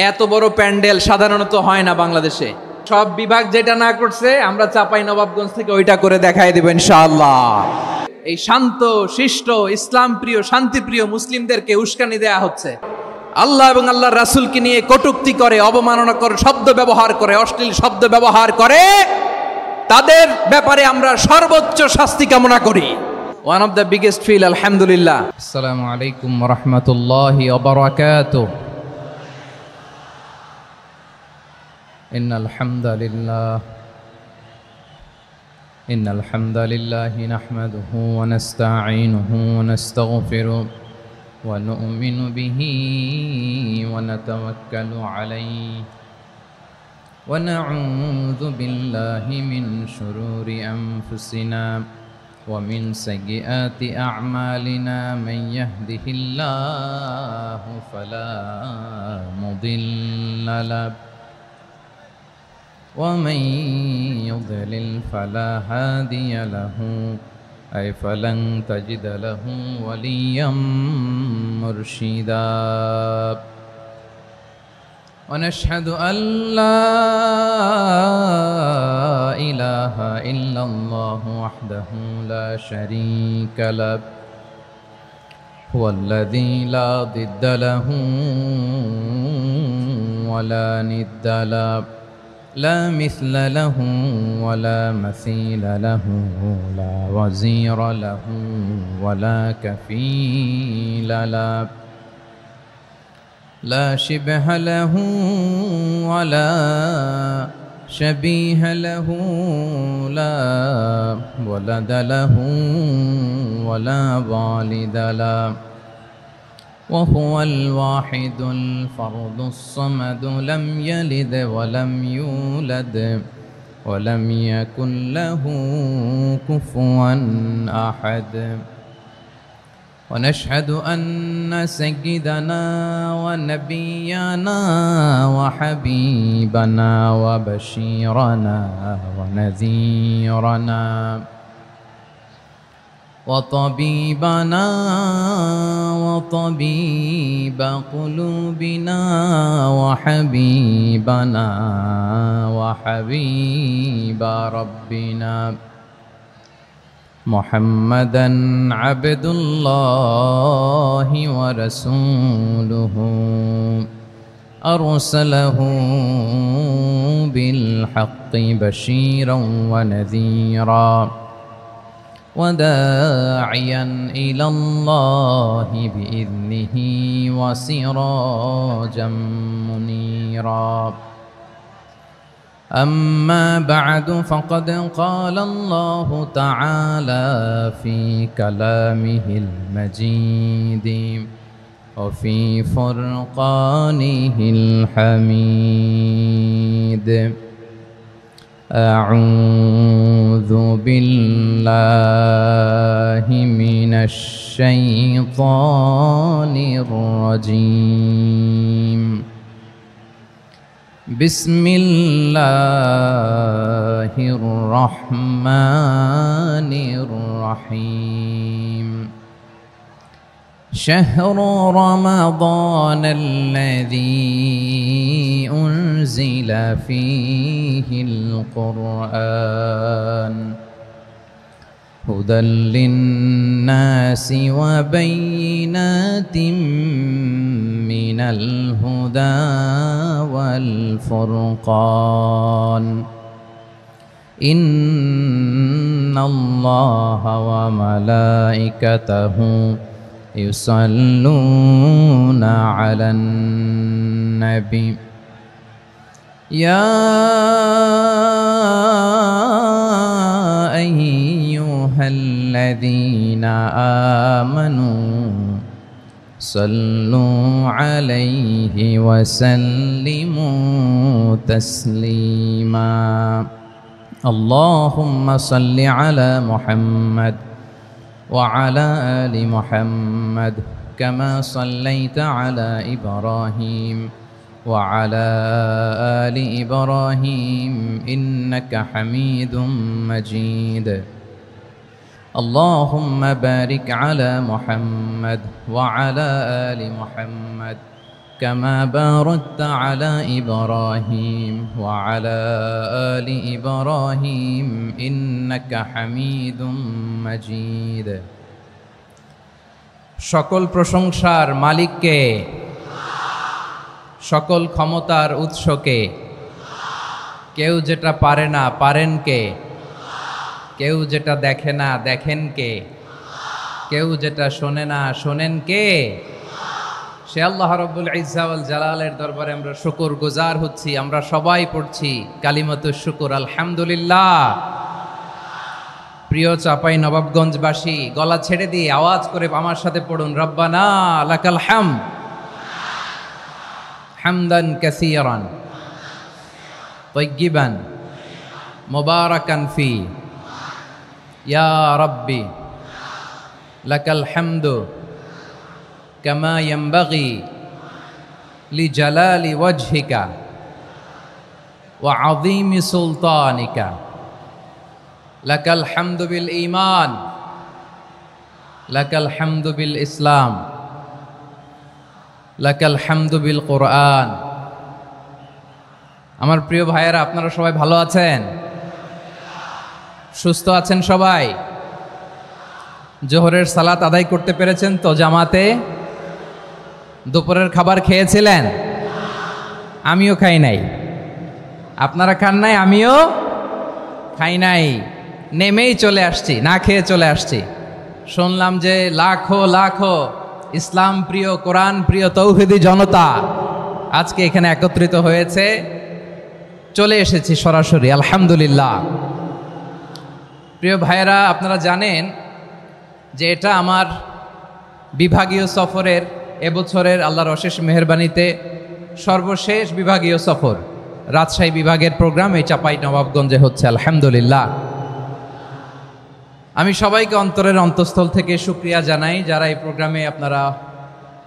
এত বড় প্যান্ডেল সাধারণত হয় না বাংলাদেশে। সব বিভাগ যেটা না করছে আমরা চাপাই নবাবগঞ্জ থেকে ওইটা করে দেখাই দেব ইনশাআল্লাহ। এই শান্ত শিষ্ট ইসলাম প্রিয় শান্তিপ্রিয় মুসলিমদেরকে উস্কানি দেয়া হচ্ছে, আল্লাহ এবং আল্লাহর রাসূলকে নিয়ে কটূক্তি করে, অবমাননা করে, শব্দ ব্যবহার করে, অশ্লীল শব্দ ব্যবহার করে, তাদের ব্যাপারে আমরা সর্বোচ্চ শাস্তি কামনা করি। One of the biggest feel আলহামদুলিল্লাহ। আসসালামু আলাইকুম ওয়া রাহমাতুল্লাহি ওয়া বারাকাতুহু। ইন্নাল হামদালিল্লাহি নাহমাদুহু ওয়া নাস্তাঈনুহু ওয়া নাস্তাগফিরুহু ওয়া নু'মিনু বিহি ওয়া নাতাওয়াক্কালু আলাইহি ওয়া না'উযু বিল্লাহি মিন শুরুরি আনফুসিনা ওয়া মিন সাইয়্যাতি আ'মালিনা মান ইয়াহদিহিল্লাহু ফালা মুদিল্লা লাহু ومن يضلل فلا هادي له أي فلن تجد له وليا مرشدا ونشهد أن لا إله إلا الله وحده لا شريك له هو الذي لا ضد له ولا ند له لا مثل له ولا مثيل له لا وزير له ولا كفيل له لا شبه له ولا شبيه له لا ولد له ولا والد له وهو الواحد الفرد الصمد لم يلد ولم يولد ولم يكن له كفوا أحد ونشهد أن سيدنا ونبينا وحبيبنا وبشيرنا ونذيرنا وطبيبنا وطبيب قلوبنا وحبيبنا وحبيب ربنا محمدا عبد الله ورسوله أرسله بالحق بشيرا ونذيرا وداعيا إلى الله بإذنه وسراجا منيرا أما بعد فقد قال الله تعالى في كلامه المجيد وفي فرقانه الحميد أعوذ بالله من الشيطان الرجيم بسم الله الرحمن الرحيم شهر رمضان الذي أنزل فيه القرآن هدى للناس وبينات من الهدى والفرقان إن الله وملائكته يصلون على النبي يا أيها الذين آمنوا صلوا عليه وسلموا تسليما اللهم صل على محمد وعلى آل محمد كما صليت على إبراهيم وعلى آل إبراهيم إنك حميد مجيد اللهم بارك على محمد وعلى آل محمد كما باركت على إبراهيم وعلى آل إبراهيم إنك حميد مجيد সকল প্রশংসার মালিককে, সকল ক্ষমতার উৎসকে। কেউ যেটা পারে না পারেন কে, কেউ যেটা দেখে না দেখেন কে, কেউ যেটা শোনে না শোনেন কে? সে আল্লাহ রাব্বুল ইজ্জা ওয়াল জালালের দরবারে আমরা শুকর গুজার হচ্ছি। আমরা সবাই পড়ছি কালিমাতুশ শুকর, আলহামদুলিল্লাহ। প্রিয় চাপাই নবাবগঞ্জবাসী, গলা ছেড়ে দিয়ে আওয়াজ করে আমার সাথে পড়ুন, রব্বানা লাকাল হামদ হামদান কাসীরান তাইয়্যিবান মুবারাকান ফি ইয়া রাব্বি লাকাল হামদু কামা ইয়ানবাগি লিজালালি ওয়াজহিকা ওয়া আযীমি সুলতানিকা। লাকাল হামদু বিল ঈমান, লাকাল হামদু বিল ইসলাম, লাকাল হামদু বিল কোরআন। আমার প্রিয় ভাইয়েরা, আপনারা সবাই ভালো আছেন? সুস্থ আছেন সবাই? জোহরের সালাত আদায় করতে পেরেছেন তো জামাতে? দুপুরের খাবার খেয়েছিলেন? আমিও খাই নাই। আপনারা খান নাই, আমিও খাই নাই। নেমেই চলে আসছি, না খেয়ে চলে আসছি। শুনলাম যে লাখো লাখো ইসলাম প্রিয়, কোরআন প্রিয় তৌহিদি জনতা আজকে এখানে একত্রিত হয়েছে। চলে এসেছি সরাসরি, আলহামদুলিল্লাহ। প্রিয় ভাইয়েরা, আপনারা জানেন যে এটা আমার বিভাগীয় সফরের, এবছরের আল্লাহর অশেষ মেহেরবানিতে সর্বশেষ বিভাগীয় সফর। রাজশাহী বিভাগের প্রোগ্রাম এই চাপাই নবাবগঞ্জে হচ্ছে, আলহামদুলিল্লাহ। আমি সবাইকে অন্তরের অন্তঃস্থল থেকে শুকরিয়া জানাই যারা এই প্রোগ্রামে আপনারা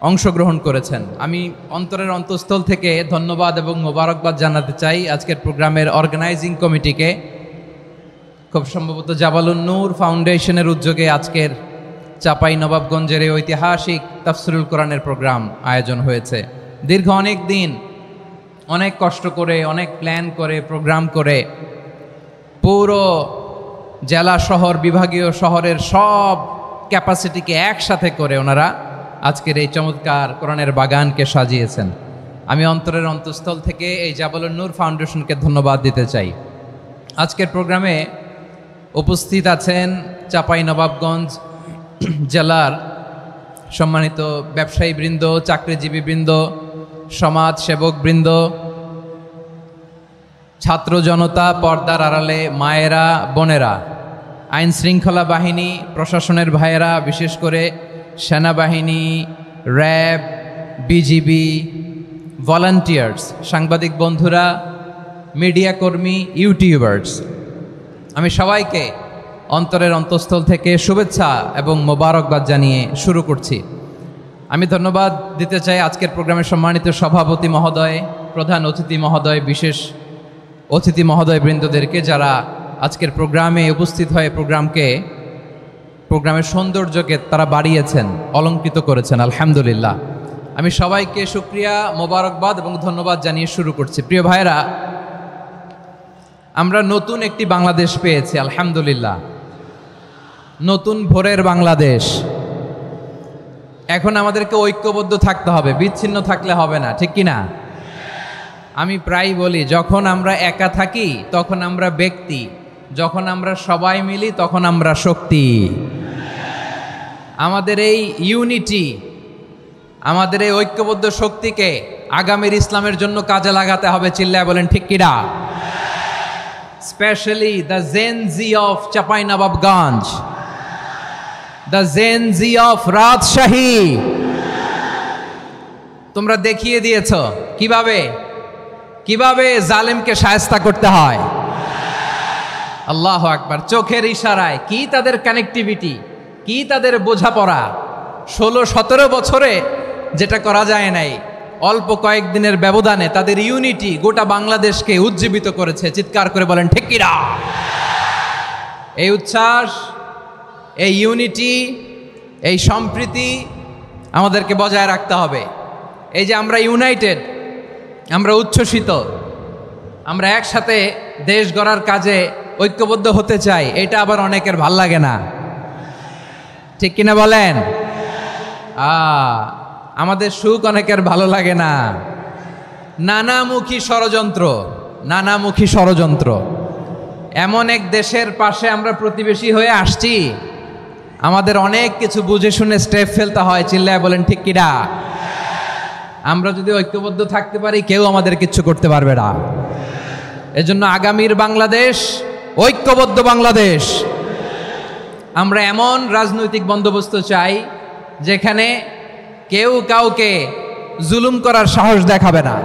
অংশগ্রহণ করেছেন। আমি অন্তরের অন্তঃস্থল থেকে ধন্যবাদ এবং মোবারকবাদ জানাতে চাই আজকের প্রোগ্রামের অর্গানাইজিং কমিটিকে। খুব সম্ভবত জাবালুন নূর ফাউন্ডেশনের উদ্যোগে আজকের চাপাই নবাবগঞ্জের এই ঐতিহাসিক তাফসিরুল কোরআনের প্রোগ্রাম আয়োজন হয়েছে। দীর্ঘ অনেক দিন, অনেক কষ্ট করে, অনেক প্ল্যান করে, প্রোগ্রাম করে পুরো জেলা শহর, বিভাগীয় শহরের সব ক্যাপাসিটিকে একসাথে করে ওনারা আজকের এই চমৎকার কোরআনের বাগানকে সাজিয়েছেন। আমি অন্তরের অন্তঃস্থল থেকে এই জাবালুন নূর ফাউন্ডেশনকে ধন্যবাদ দিতে চাই। আজকের প্রোগ্রামে উপস্থিত আছেন চাপাই নবাবগঞ্জ জেলার সম্মানিত ব্যবসায়ী বৃন্দ, চাকরিজীবী বৃন্দ, সমাজ সেবক বৃন্দ, ছাত্র জনতা, পর্দার আড়ালে মায়েরা, বোনেরা, আইন শৃঙ্খলা বাহিনী, প্রশাসনের ভাইয়েরা, বিশেষ করে সেনাবাহিনী, র্যাব, বিজিবি, ভলান্টিয়ার্স, সাংবাদিক বন্ধুরা, মিডিয়া কর্মী, ইউটিউবার্স, আমি সবাইকে অন্তরের অন্তঃস্থল থেকে শুভেচ্ছা এবং মোবারকবাদ জানিয়ে শুরু করছি। আমি ধন্যবাদ দিতে চাই আজকের প্রোগ্রামের সম্মানিত সভাপতি মহোদয়, প্রধান অতিথি মহোদয়, বিশেষ অতিথি মহোদয় বৃন্দদেরকে যারা আজকের প্রোগ্রামে উপস্থিত হয়ে প্রোগ্রামের সৌন্দর্যকে তারা বাড়িয়েছেন, অলঙ্কৃত করেছেন, আলহামদুলিল্লাহ। আমি সবাইকে শুকরিয়া, মোবারকবাদ এবং ধন্যবাদ জানিয়ে শুরু করছি। প্রিয় ভাইরা, আমরা নতুন একটি বাংলাদেশ পেয়েছি, আলহামদুলিল্লাহ। নতুন ভোরের বাংলাদেশ। এখন আমাদেরকে ঐক্যবদ্ধ থাকতে হবে, বিচ্ছিন্ন থাকলে হবে না, ঠিক কি না? আমি প্রায় বলি, যখন আমরা একা থাকি তখন আমরা ব্যক্তি, যখন আমরা সবাই মিলি তখন আমরা শক্তি। আমাদের এই ইউনিটি, আমাদের এই ঐক্যবদ্ধ শক্তিকে আগামীর ইসলামের জন্য কাজে লাগাতে হবে। চিল্লায় বলেন ঠিক কিনা? Specially the Gen Z of Chapainawabganj, the Gen Z of Rajshahi. তোমরা দেখিয়ে দিয়েছ কিভাবে জালেমকে শায়েস্তা করতে হয়। আল্লাহু আকবার। চোখের ইশারায় কি তাদের কানেক্টিভিটি, কি তাদের বোঝাপড়া। 16-17 বছরে যেটা করা যায় নাই, অল্প কয়েকদিনের ব্যবধানে তাদের ইউনিটি গোটা বাংলাদেশকে উজ্জীবিত করেছে। চিৎকার করে বলেন ঠিক কিনা? এই উচ্ছ্বাস, এই ইউনিটি, এই সম্প্রীতি আমাদেরকে বজায় রাখতে হবে। এই যে আমরা ইউনাইটেড, আমরা উচ্ছ্বসিত, আমরা একসাথে দেশ গড়ার কাজে ঐক্যবদ্ধ হতে চাই, এটা আবার অনেকের ভাল লাগে না, ঠিক কিনা বলেন? আমাদের সুখ অনেকের ভালো লাগে না। নানামুখী ষড়যন্ত্র, নানামুখী ষড়যন্ত্র। এমন এক দেশের পাশে আমরা প্রতিবেশী হয়ে আসছি, আমাদের অনেক কিছু বুঝে শুনে স্টেপ ফেলতে হয়। চিল্লায় বলেন ঠিক কিনা? আমরা যদি ঐক্যবদ্ধ থাকতে পারি, কেউ আমাদের কিচ্ছু করতে পারবে না। এজন্য আগামীর বাংলাদেশ ঐক্যবদ্ধ বাংলাদেশ। আমরা এমন রাজনৈতিক বন্দোবস্ত চাই যেখানে কেউ কাউকে জুলুম করার সাহস দেখাবে না,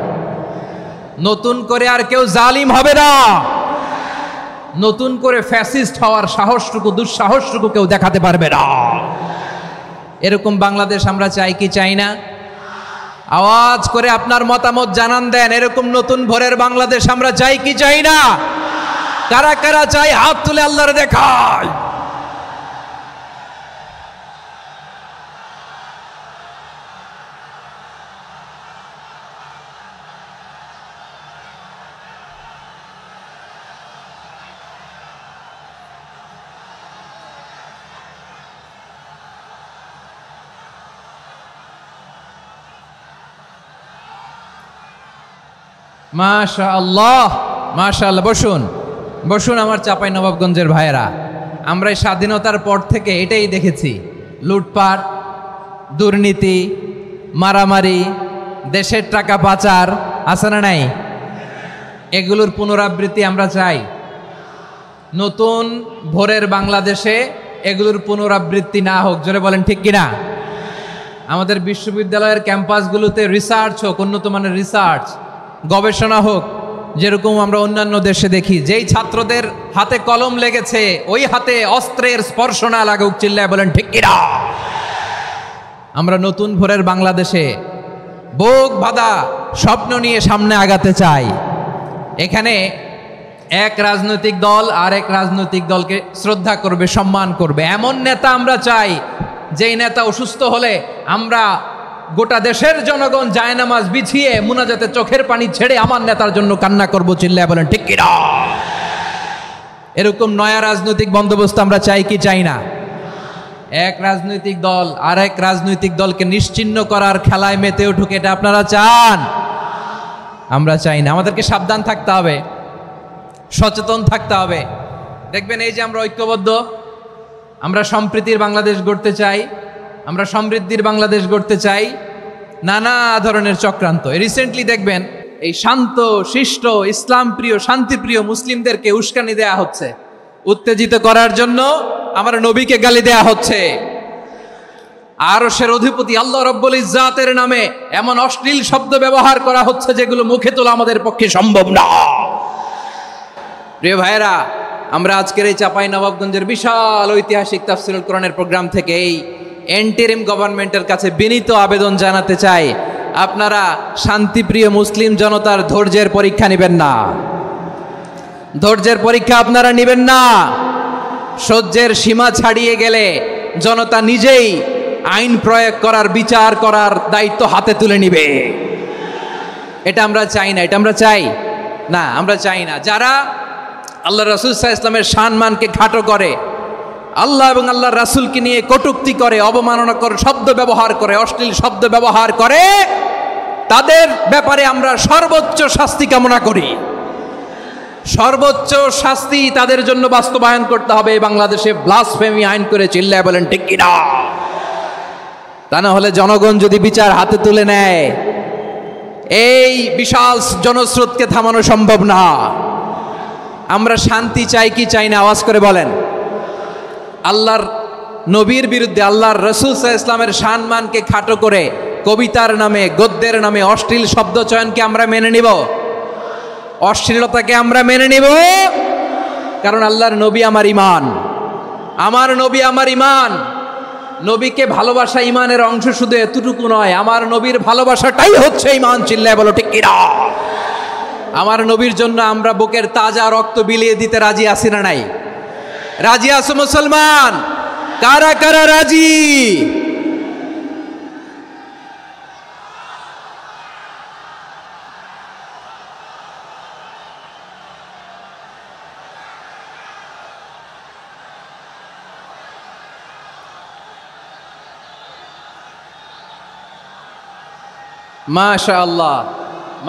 নতুন করে আর কেউ জালিম হবে না, নতুন করে ফ্যাসিস্ট হওয়ার সাহসটুকু, দুঃসাহসটুকু কেউ দেখাতে পারবে না। এরকম বাংলাদেশ আমরা চাই কি চাই না? আওয়াজ করে আপনার মতামত জানান দেন। এরকম নতুন ভোরের বাংলাদেশ আমরা চাই কি চাই না? কারা কারা চাই হাত তুলে আল্লাহর দেখায়। মাশাআল্লাহ, মাশাআল্লাহ। বসুন বসুন আমার চাঁপাইনবাবগঞ্জের ভাইয়েরা। আমরা এই স্বাধীনতার পর থেকে এটাই দেখেছি, লুটপাট, দুর্নীতি, মারামারি, দেশের টাকা পাচার, আছে না নাই? এগুলোর পুনরাবৃত্তি আমরা চাই। নতুন ভোরের বাংলাদেশে এগুলোর পুনরাবৃত্তি না হোক। জোরে বলেন ঠিক কিনা? আমাদের বিশ্ববিদ্যালয়ের ক্যাম্পাসগুলোতে রিসার্চ হোক, উন্নত মানের রিসার্চ, গবেষণা হোক, যেরকম আমরা অন্যান্য দেশে দেখি। যেই ছাত্রদের হাতে কলম লেগেছে, ওই হাতে অস্ত্রের স্পর্শ না লাগুক। চিল্লায় বলেন ঠিক কিনা? আমরা নতুন ভোরের বাংলাদেশে বুক বাঁধা স্বপ্ন নিয়ে সামনে আগাতে চাই। এখানে এক রাজনৈতিক দল আর এক রাজনৈতিক দলকে শ্রদ্ধা করবে, সম্মান করবে, এমন নেতা আমরা চাই যেই নেতা অসুস্থ হলে আমরা গোটা দেশের জনগণ জায়নামাজ বিছিয়ে মুনাজাতে চোখের পানি ছেড়ে আমার নেতার জন্য কান্না করব। চিল্লায় বলেন ঠিক কিনা? এরকম নয়া রাজনৈতিক বন্দোবস্ত আমরা চাই কি চাই না? এক রাজনৈতিক দল আর এক রাজনৈতিক দলকে নিশ্চিহ্ন করার খেলায় মেতে উঠুক, এটা আপনারা চান? আমরা চাই না। আমাদেরকে সাবধান থাকতে হবে, সচেতন থাকতে হবে। দেখবেন এই যে আমরা ঐক্যবদ্ধ, আমরা সম্প্রীতির বাংলাদেশ গড়তে চাই, আমরা সমৃদ্ধির বাংলাদেশ গড়তে চাই, নানা ধরনের চক্রান্ত। রিসেন্টলি দেখবেন এই শান্ত শিষ্ট ইসলাম প্রিয় শান্তিপ্রিয় মুসলিমদেরকে উস্কানি দেয়া হচ্ছে, উত্তেজিত করার জন্য আমার নবীকে গালি দেয়া হচ্ছে। আরশের অধিপতি আল্লাহ রব্বুল ইজ্জাতের নামে এমন অশ্লীল শব্দ ব্যবহার করা হচ্ছে যেগুলো মুখে তোলা আমাদের পক্ষে সম্ভব না। প্রিয় ভাইয়েরা, আমরা আজকের এই চাঁপাইনবাবগঞ্জের বিশাল ঐতিহাসিক তাফসীরুল কোরআনের প্রোগ্রাম থেকে এই এন্টিরিম গভর্নমেন্টের কাছে বিনীত আবেদন জানাতে চাই, আপনারা শান্তিপ্রিয় মুসলিম জনতার ধৈর্যের পরীক্ষা নেবেন না। ধৈর্যের পরীক্ষা আপনারা নেবেন না। সহ্যের সীমা ছাড়িয়ে গেলে জনতা নিজেই আইন প্রয়োগ করার, বিচার করার দায়িত্ব হাতে তুলে নিবে। এটা আমরা চাই না। এটা আমরা চাই না, আমরা চাই না। যারা আল্লাহ রাসূল সাল্লাল্লাহু আলাইহি ওয়াসাল্লামের সম্মানকে খাটো করে, আল্লাহ এবং আল্লাহর রাসূলকে নিয়ে কটূক্তি করে, অবমাননাকর শব্দ ব্যবহার করে, অশ্লীল শব্দ ব্যবহার করে, তাদের ব্যাপারে আমরা সর্বোচ্চ শাস্তি কামনা করি। সর্বোচ্চ শাস্তি তাদের জন্য বাস্তবায়ন করতে হবে। বাংলাদেশে ব্লাসফেমি আইন করে। চিল্লায় বলেন ঠিক কিনা? তা না হলে জনগণ যদি বিচার হাতে তুলে নেয়, এই বিশাল জনস্রোতকে থামানো সম্ভব না। আমরা শান্তি চাই কি চাই না? আওয়াজ করে বলেন। আল্লাহর নবীর বিরুদ্ধে, আল্লাহর রাসূল সাল্লাল্লাহু আলাইহি ওয়াসাল্লামের সম্মানকে খাটো করে কবিতার নামে, গদ্যের নামে অশ্লীল শব্দ চয়নকে আমরা মেনে নিব? অশ্লীলতাকে আমরা মেনে নিব? কারণ আল্লাহর নবী আমার ঈমান, আমার নবী আমার ঈমান। নবীকে ভালোবাসা ঈমানের অংশ শুধু এতটুকু নয়, আমার নবীর ভালোবাসাটাই হচ্ছে ঈমান। চিল্লায় বলো ঠিক কিনা? আমার নবীর জন্য আমরা বুকের তাজা রক্ত বিলিয়ে দিতে রাজি আছি না নাই? রাজি আছো মুসলমান? কারা কারা রাজি? মাশাআল্লাহ,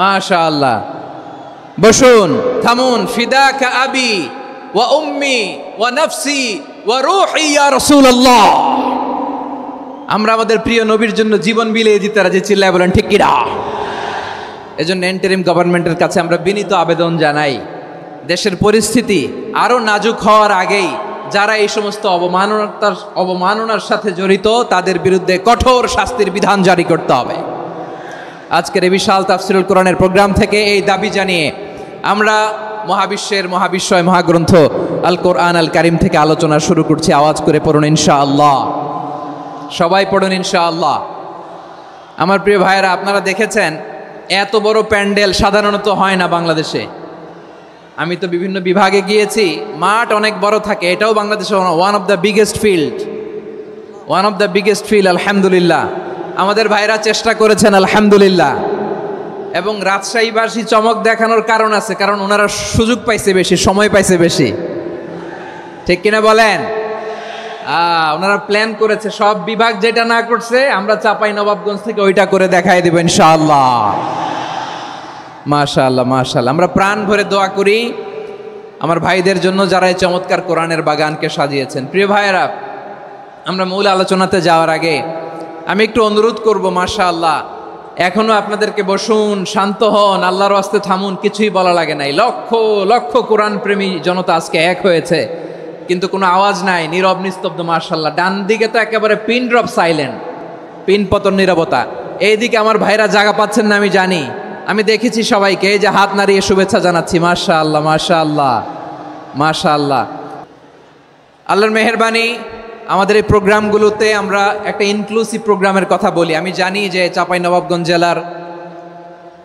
মাশাআল্লাহ। বসুন, থামুন। ফিদাকা আবি ওয়া উম্মি ওয়া নফসি ওয়া রূহি ইয়া রাসূলুল্লাহ। আমরা আমাদের প্রিয় নবীর জন্য জীবন বিলিয়ে দিতে রাজি। চিল্লায় বলেন ঠিক কিনা? এজন্য ইন্টারিম গভর্নমেন্টের কাছে আমরা বিনীত আবেদন জানাই, দেশের পরিস্থিতি আরো নাজুক হওয়ার আগেই যারা এই সমস্ত অবমাননার সাথে জড়িত তাদের বিরুদ্ধে কঠোর শাস্তির বিধান জারি করতে হবে। আজকের এই বিশাল তাফসিরুল কোরআনের প্রোগ্রাম থেকে এই দাবি জানিয়ে আমরা মহাবিশ্বের মহাবিশ্বয় মহাগ্রন্থ আল কোরআন আল কারিম থেকে আলোচনা শুরু করছি। আওয়াজ করে পড়ুন ইনশাআল্লাহ। সবাই পড়ুন ইনশাআল্লাহ। আমার প্রিয় ভাইয়েরা, আপনারা দেখেছেন এত বড় প্যান্ডেল সাধারণত হয় না বাংলাদেশে। আমি তো বিভিন্ন বিভাগে গিয়েছি, মাঠ অনেক বড় থাকে। এটাও বাংলাদেশে one of the biggest field. আলহামদুলিল্লাহ, আমাদের ভাইরা চেষ্টা করেছেন আলহামদুলিল্লাহ। এবং রাজশাহীবাসী চমক দেখানোর কারণ আছে, কারণ ওনারা সুযোগ পাইছে বেশি, সময় পাইছে বেশি। ঠিক কিনা বলেন? ওনারা প্ল্যান করেছে। সব বিভাগ যেটা না করছে আমরা চাঁপাইনবাবগঞ্জ থেকে ওইটা করে দেখাই দেব ইনশাআল্লাহ। মাশাআল্লাহ, মাশাআল্লাহ। আমরা প্রাণ ভরে দোয়া করি আমার ভাইদের জন্য যারা এই চমৎকার কোরআনের বাগানকে সাজিয়েছেন। প্রিয় ভাইয়েরা, আমরা মূল আলোচনাতে যাওয়ার আগে আমি একটু অনুরোধ করব, মাশাআল্লাহ, এখনো আপনাদেরকে বসুন, শান্ত হন, আল্লাহর ওয়াস্তে থামুন, কিছুই বলা লাগে নাই। লক্ষ লক্ষ কোরআন প্রেমী জনতা আজকে এক হয়েছে, কিন্তু কোনো আওয়াজ নাই, নীরব নিস্তব্ধ। মাশাআল্লাহ, ডান দিকে তো একেবারে পিন ড্রপ সাইলেন্ট, পিন পতন নীরবতা। এইদিকে আমার ভাইরা জায়গা পাচ্ছেন না আমি জানি, আমি দেখেছি সবাইকে, এই যে হাত নাড়িয়ে শুভেচ্ছা জানাচ্ছি। মাশাআল্লাহ, মাশাআল্লাহ, মাশাআল্লাহ। আল্লাহর মেহেরবানি, আমাদের এই প্রোগ্রামগুলোতে আমরা একটা ইনক্লুসিভ প্রোগ্রামের কথা বলি। আমি জানি যে চাঁপাইনবাবগঞ্জ জেলার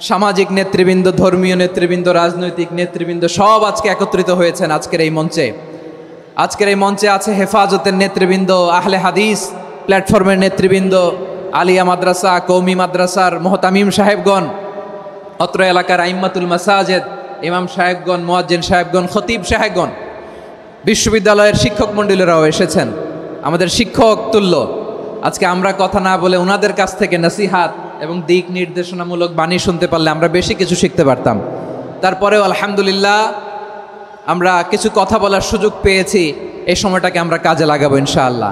সামাজিক নেতৃবৃন্দ, ধর্মীয় নেতৃবৃন্দ, রাজনৈতিক নেতৃবৃন্দ সব আজকে একত্রিত হয়েছেন আজকের এই মঞ্চে। আজকের এই মঞ্চে আছে হেফাজতের নেতৃবৃন্দ, আহলে হাদিস প্ল্যাটফর্মের নেতৃবৃন্দ, আলিয়া মাদ্রাসা, কৌমি মাদ্রাসার মোহতামিম সাহেবগণ, অত্র এলাকার আইম্মাতুল মাসাজিদ, ইমাম সাহেবগণ, মুয়াজ্জিন সাহেবগণ, খতিব সাহেবগণ, বিশ্ববিদ্যালয়ের শিক্ষক মণ্ডলীরাও এসেছেন, আমাদের শিক্ষক তুল্য। আজকে আমরা কথা না বলে ওনাদের কাছ থেকে নসিহাত এবং দিক নির্দেশনামূলক বাণী শুনতে পারলে আমরা বেশি কিছু শিখতে পারতাম। তারপরেও আলহামদুলিল্লাহ আমরা কিছু কথা বলার সুযোগ পেয়েছি, এই সময়টাকে আমরা কাজে লাগাবো ইনশাআল্লাহ।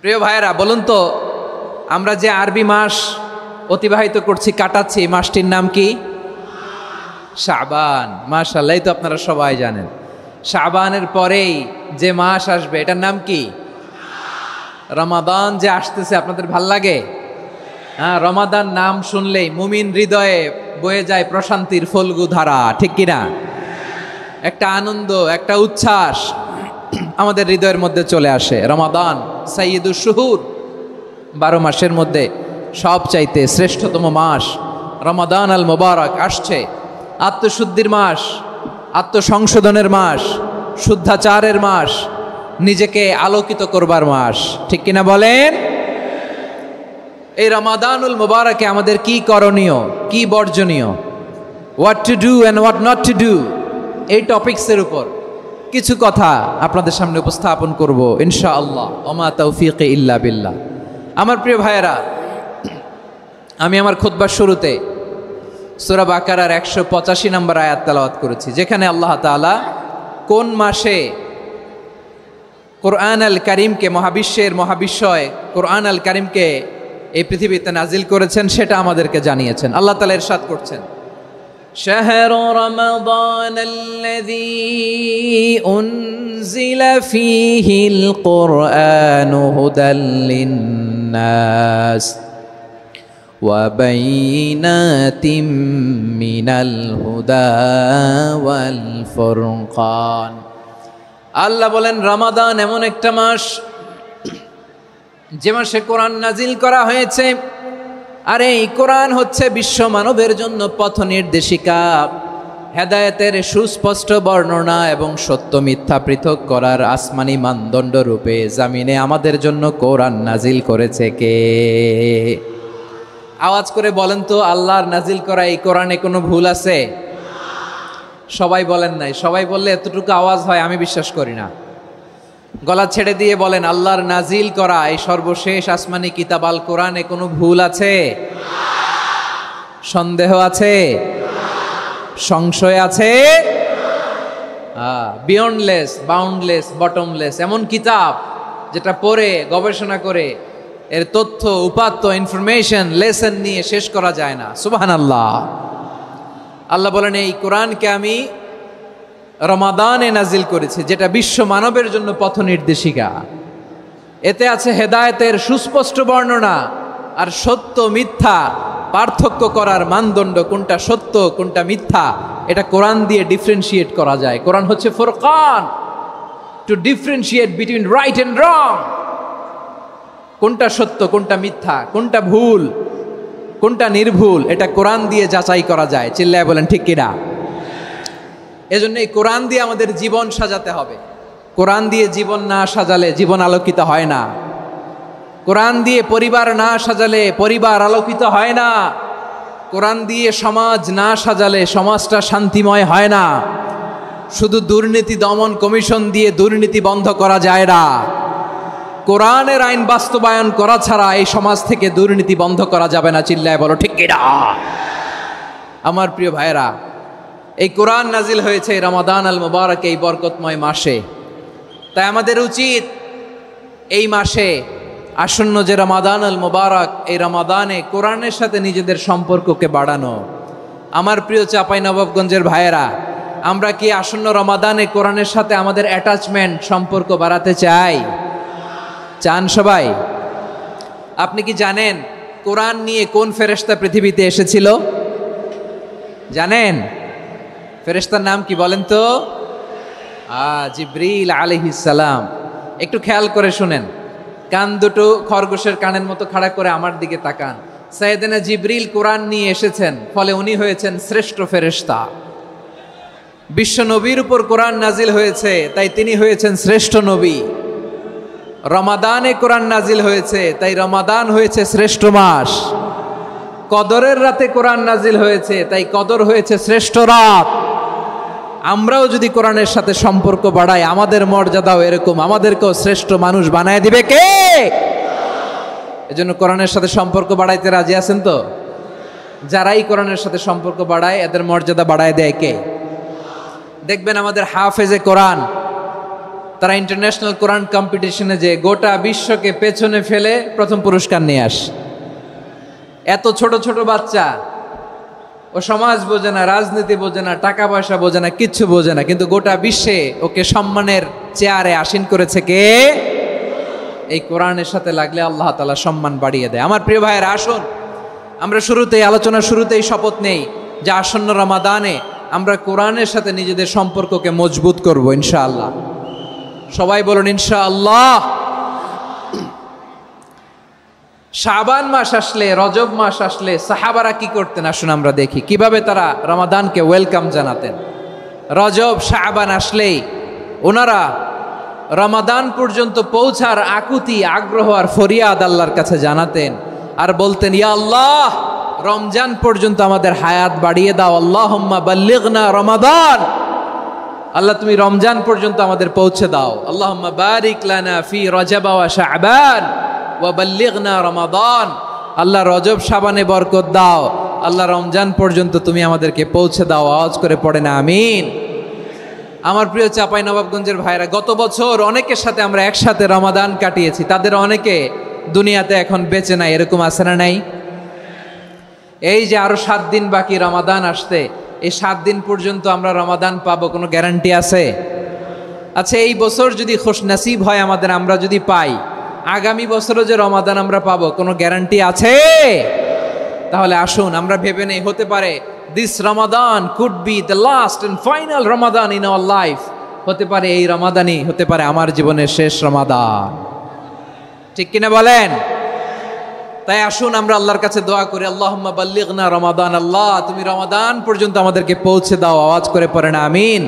প্রিয় ভাইয়েরা, বলুন তো, আমরা যে আরবি মাস অতিবাহিত করছি, কাটাচ্ছি, মাসটির নাম কি? শাবান। মাশাআল্লাহ, এই তো আপনারা সবাই জানেন। শাবানের পরেই যে মাস আসবে এটার নাম কি? রমাদান। যে আসতেছে, আপনাদের ভাল লাগে? হ্যাঁ, রমাদান নাম শুনলেই মুমিন হৃদয়ে বয়ে যায় প্রশান্তির ফল্গু ধারা, ঠিক কিনা? একটা আনন্দ, একটা উচ্ছ্বাস আমাদের হৃদয়ের মধ্যে চলে আসে। রমাদান সাইয়্যিদুশ শুহুর, 12 মাসের মধ্যে সবচাইতে শ্রেষ্ঠতম মাস রমাদান আল মুবারক আসছে। আত্মশুদ্ধির মাস, আত্মসংশোধনের মাস, শুদ্ধাচারের মাস, নিজেকে আলোকিত করবার মাস, ঠিক কিনা বলেন? এই রমাদানুল মুবারকে আমাদের কি করণীয়, কি বর্জনীয়, what to do and what not to do, এই টপিকসের উপর কিছু কথা আপনাদের সামনে উপস্থাপন করব ইনশাআল্লাহ। ওমা তাওফীকি ইল্লা বিল্লাহ। আমার প্রিয় ভাইয়েরা, আমি আমার খুতবার শুরুতে সূরা বাকারার 185 নম্বর আয়াত তেলাওয়াত করেছি, যেখানে আল্লাহ তাআলা কোন মাসে কোরআন আল কারিমকে, মহাবিশ্বের মহাবিশ্বয় কোরআন আল কারিমকে এই পৃথিবীতে নাজিল করেছেন সেটা আমাদেরকে জানিয়েছেন। আল্লাহ তাআলা ইরশাদ করছেন, শাহরু রমাদান আল্লাযী উনজিলা ফীহিল কুরআনু হুদাল লিন্নাস ওয়া বাইনাতিম মিনাল হুদা ওয়াল ফুরকান। আল্লাহ বলেন, রমাদান এমন একটা মাস যে মাসে কোরআন নাজিল করা হয়েছে। আর এই কোরআন হচ্ছে বিশ্ব মানবের জন্য পথ নির্দেশিকা, হেদায়েতের সুস্পষ্ট বর্ণনা এবং সত্য মিথ্যা পৃথক করার আসমানি মানদণ্ড রূপে জামিনে আমাদের জন্য কোরআন নাজিল করেছে কে? আওয়াজ করে বলেন তো, আল্লাহর নাজিল করা এই কোরআনে কোনো ভুল আছে? সবাই বলেন নাই। সবাই বললে এতটুকু আওয়াজ হয় আমি বিশ্বাস করি না। গলা ছেড়ে দিয়ে বলেন, আল্লাহর নাজিল করা এই সর্বশেষ আসমানি কিতাব আল কোরআনে কোনো ভুল আছে? সন্দেহ আছে? সংশয় আছে? বিয়ন্ডলেস, বাউন্ডলেস, বটমলেস এমন কিতাব যেটা পড়ে গবেষণা করে এর তথ্য, উপাত্ত, ইনফরমেশন, লেসন নিয়ে শেষ করা যায় না। সুবহানাল্লাহ। আল্লাহ বলেন এই কোরআনকে আমি রমাদানে নাজিল করেছি, যেটা বিশ্ব মানবের জন্য পথ নির্দেশিকা। এতে আছে হেদায়েতের সুস্পষ্ট বর্ণনা আর সত্য মিথ্যা পার্থক্য করার মানদণ্ড, কোনটা সত্য কোনটা মিথ্যা এটা কোরআন দিয়ে ডিফারেন্সিয়েট করা যায়। কোরআন হচ্ছে Furqan, to differentiate between right and wrong. কোনটা সত্য কোনটা মিথ্যা, কোনটা ভুল কোনটা নির্ভুল, এটা কোরআন দিয়ে যাচাই করা যায়। চিল্লায় বলেন ঠিক কিনা? এজন্য এই কোরআন দিয়ে আমাদের জীবন সাজাতে হবে। কোরআন দিয়ে জীবন না সাজালে জীবন আলোকিত হয় না। কোরআন দিয়ে পরিবার না সাজালে পরিবার আলোকিত হয় না। কোরআন দিয়ে সমাজ না সাজালে সমাজটা শান্তিময় হয় না। শুধু দুর্নীতি দমন কমিশন দিয়ে দুর্নীতি বন্ধ করা যায় না। কোরআনের আইন বাস্তবায়ন করা ছাড়া এই সমাজ থেকে দুর্নীতি বন্ধ করা যাবে না। চিল্লায় বলো ঠিক কিনা? আমার প্রিয় ভাইরা, এই কোরআন নাজিল হয়েছে রমাদান আল মুবারক, এই বরকতময় মাসে। তাই আমাদের উচিত এই মাসে আসন্ন যে রমাদান আল মুবারক, এই রমাদানে কোরআনের সাথে নিজেদের সম্পর্ককে বাড়ানো। আমার প্রিয় চাঁপাইনবাবগঞ্জের ভাইয়েরা, আমরা কি আসন্ন রমাদানে কোরআনের সাথে আমাদের অ্যাটাচমেন্ট, সম্পর্ক বাড়াতে চাই? চান সবাই? আপনি কি জানেন কোরআন নিয়ে কোন ফেরেশতা পৃথিবীতে এসেছিল? জানেন? ফেরেশতার নাম কি বলেন তো? জিবরিল আলাইহিস সালাম। একটু খেয়াল করে শুনেন, কান দুটো খরগোশের কানের মতো খাড়া করে আমার দিকে তাকান। সাইয়েদনা জিবরিল কোরআন নিয়ে এসেছেন, ফলে উনি হয়েছেন শ্রেষ্ঠ ফেরেশতা। বিশ্ব নবীর উপর কোরআন নাজিল হয়েছে, তাই তিনি হয়েছেন শ্রেষ্ঠ নবী। রমাদানে কোরআন নাজিল হয়েছে, তাই রমাদান হয়েছে শ্রেষ্ঠ মাস। কদরের রাতে কোরআন নাজিল হয়েছে, তাই কদর হয়েছে শ্রেষ্ঠ রাত। আমরাও যদি কোরআনের সাথে সম্পর্ক বাড়াই, আমাদের মর্যাদাও এরকম, আমাদেরকেও শ্রেষ্ঠ মানুষ বানায় দিবে কে? এজন্য কোরআনের সাথে সম্পর্ক বাড়াইতে রাজি আছেন তো? যারাই কোরআনের সাথে সম্পর্ক বাড়ায় এদের মর্যাদা বাড়ায় দেয় কে? দেখবেন আমাদের হাফেজে কোরআন, তারা ইন্টারন্যাশনাল কোরআন কম্পিটিশনে যে গোটা বিশ্বকে পেছনে ফেলে প্রথম পুরস্কার নিয়ে আসে। এত ছোট ছোট বাচ্চা, ও সমাজ বোঝে না, রাজনীতি বোঝে না, টাকা পয়সা বোঝে না, কিচ্ছু বোঝে না, কিন্তু গোটা বিশ্বে ওকে সম্মানের চেয়ারে আসীন করেছে কে? এই কোরআনের সাথে লাগলে আল্লাহ তাআলা সম্মান বাড়িয়ে দেয়। আমার প্রিয় ভাইয়েরা, আসুন আমরা শুরুতেই, আলোচনার শুরুতেই শপথ নেই যে আসন্ন রমাদানে আমরা কোরআনের সাথে নিজেদের সম্পর্ককে মজবুত করব ইনশাআল্লাহ। সবাই বলুন ইনশাআল্লাহ। শাবান মাস আসলে, রজব মাস আসলে সাহাবারা কি করতেন আসুন আমরা দেখি, কিভাবে তারা রমাদানকে ওয়েলকাম জানাতেন। রজব শাবান আসলেই ওনারা রমাদান পর্যন্ত পৌঁছার আকুতি, আগ্রহ আর ফরিয়াদ আল্লাহর কাছে জানাতেন আর বলতেন, ইয়া আল্লাহ, রমজান পর্যন্ত আমাদের হায়াত বাড়িয়ে দাও। আল্লাহুম্মা বাল্লিগনা রমাদান, আল্লাহ তুমি রমজান পর্যন্ত আমাদের পৌঁছে দাও। আল্লাহুম্মা বারিক লানা ফি রজব ওয়া শাবান ওয়া বাল্লিগনা রমাদান, আল্লাহ রজব শাবানে বরকত দাও, আল্লাহ রমজান পর্যন্ত তুমি আমাদেরকে পৌঁছে দাও। আওয়াজ করে পড়ে না আমিন। আমার প্রিয় চাঁপাইনবাবগঞ্জের ভাইরা, গত বছর অনেকের সাথে আমরা একসাথে রমাদান কাটিয়েছি, তাদের অনেকে দুনিয়াতে এখন বেঁচে নাই, এরকম আছে না নাই? এই যে আরো 7 দিন বাকি রমাদান আসতে, এই 7 দিন পর্যন্ত আমরা রমাদান পাবো, কোনো গ্যারান্টি আছে? আচ্ছা, এই বছর যদি খুশনসিব হয় আমাদের, আমরা যদি পাই, আগামী বছরও যে রমাদান আমরা পাবো, কোনো গ্যারান্টি আছে? তাহলে আসুন আমরা ভেবে নেই, হতে পারে this Ramadan could be the last and final Ramadan in our life. হতে পারে এই রমাদানই হতে পারে আমার জীবনের শেষ রমাদান। ঠিক কিনা বলেন? তাই আসুন আমরা আল্লাহর কাছে দোয়া করি, আল্লাহুম্মা বাল্লিগনা রমাদান, আল্লাহ তুমি রমাদান পর্যন্ত আমাদেরকে পৌঁছে দাও। আওয়াজ করে পড়েন আমিন।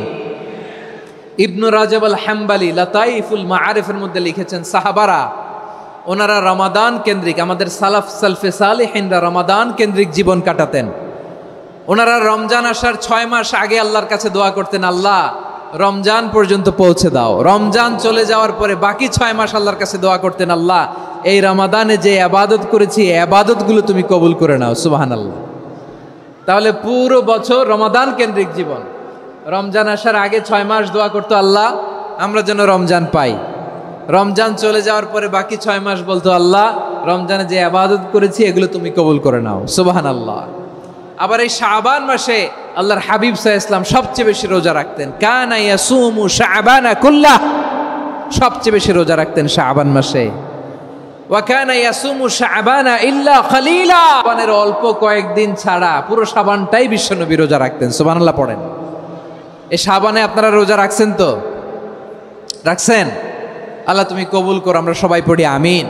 ইবনু রাজব আল হাম্বালি লাতাইফুল মাআরিফের মধ্যে লিখেছেন, সাহাবারা ওনারা রমাদান কেন্দ্রিক, আমাদের সালাফ সালফে সালেহিনরা রমাদান কেন্দ্রিক জীবন কাটাতেন। ওনারা রমজান আসার 6 মাস আগে আল্লাহর কাছে দোয়া করতেন, আল্লাহ রমজান পর্যন্ত পৌঁছে দাও। রমজান চলে যাওয়ার পরে বাকি 6 মাস আল্লাহর কাছে দোয়া করতেন, আল্লাহ এই রমাদানে যে ইবাদত করেছি, এই ইবাদতগুলো তুমি কবুল করে নাও। সুবহানাল্লাহ। তাহলে পুরো বছর রমাদান কেন্দ্রিক জীবন। রমজান আসার আগে 6 মাস দোয়া করতো, আল্লাহ আমরা যেন রমজান পাই। রমজান চলে যাওয়ার পরে বাকি 6 মাস বলতো, আল্লাহ রমজানে যে ইবাদত করেছি এগুলো তুমি কবুল করে নাও, সুবহানাল্লাহ। আবার এই শাবান মাসে আল্লাহর হাবিব সাল্লাল্লাহু আলাইহি ওয়াসাল্লাম সবচেয়ে বেশি রোজা রাখতেন। কানা ইয়াসুমু শাবানা কুল্লাহ, সবচেয়ে বেশি রোজা রাখতেন শাবান মাসে। ওয়া কানা ইয়াসুমু শাবানা ইল্লা কলিলা, শাবানের অল্প কয়েকদিন ছাড়া পুরো শাবানটাই বিশ্বনবী রোজা রাখতেন, সুবহানাল্লাহ পড়েন। এই শাবানে আপনারা রোজা রাখছেন তো? রাখছেন? আল্লাহ তুমি কবুল করো, আমরা সবাই পড়ি আমিন।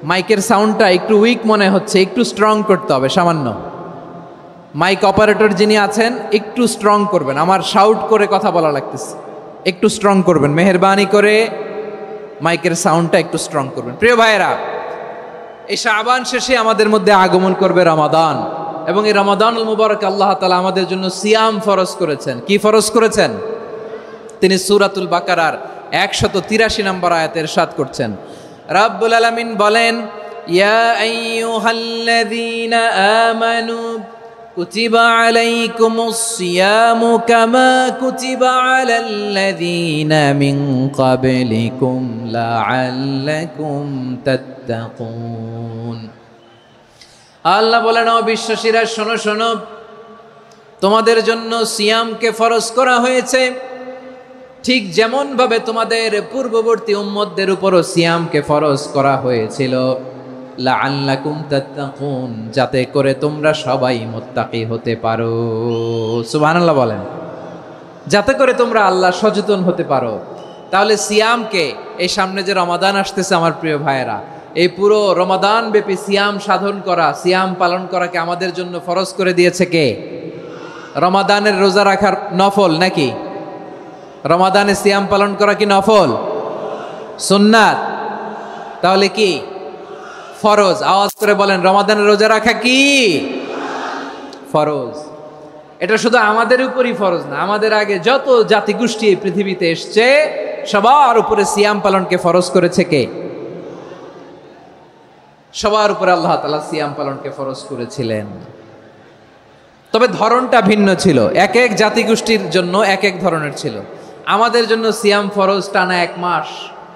মাইকের সাউন্ডটা একটু উইক মনে হচ্ছে, একটু স্ট্রং করতে হবে সামান্য। মাইক অপারেটর যিনি আছেন একটু স্ট্রং করবেন, আমার শাউট করে কথা বলা লাগতেছে, একটু স্ট্রং করবেন মেহেরবানি করে, মাইকের সাউন্ডটা একটু স্ট্রং করবেন। প্রিয় ভাইয়েরা, এই শাবান শেষে আমাদের মধ্যে আগমন করবে রমাদান, এবং এই রমাদানুল মুবারক আল্লাহ তাআলা আমাদের জন্য সিয়াম ফরজ করেছেন। কি ফরজ করেছেন? তিনি সূরাতুল বাকারার 183 নম্বর আয়াতে ইরশাদ করছেন, রাব্বুল আলামিন বলেন, ইয়া আইয়ুহাল্লাযীনা আমানু কুতিবা আলাইকুমুস সিয়ামু কামা কুতিবা আলাল্লাযীনা মিন ক্বাবলিকুম লাআল্লাকুম তাত্তাকুন। আল্লাহ বলেন, ও বিশ্বাসীরা শোনো শোনো, তোমাদের জন্য সিয়ামকে ফরজ করা হয়েছে, ঠিক যেমন ভাবে তোমাদের পূর্ববর্তী উম্মতদের উপরও সিয়ামকে ফরজ করা হয়েছিল, লাআল্লাকুম তাত্তাকুন, যাতে করে তোমরা সবাই মুত্তাকি হতে পারো। সুবহানাল্লাহ বলেন, যাতে করে তোমরা আল্লাহ সচেতন হতে পারো। তাহলে সিয়ামকে, এই সামনে যে রমাদান আসতেছে আমার প্রিয় ভাইয়েরা, এই পুরো রমাদান ব্যাপী সিয়াম সাধন করা, সিয়াম পালন করাকে আমাদের জন্য ফরজ করে দিয়েছে কে? রমাদানের রোজা রাখার নফল নাকি? রমাদানে সিয়াম পালন করা কি নফল? সুন্নাত? তাহলে কি ফরজ? আওয়াজ করে বলেন, রমাদানের রোজা রাখা কি ফরজ? এটা শুধু আমাদের উপরই ফরজ না, আমাদের আগে যত জাতিগোষ্ঠী এই পৃথিবীতে এসছে সবার উপরে সিয়াম পালনকে ফরজ করেছে কে? সবার উপরে আল্লাহ তাআলা সিয়াম পালনকে ফরজ করেছিলেন। তবে ধরনটা ভিন্ন ছিল, এক এক জাতিগোষ্ঠীর জন্য এক এক ধরনের ছিল। আমাদের জন্য সিয়াম ফরজ টানা 1 মাস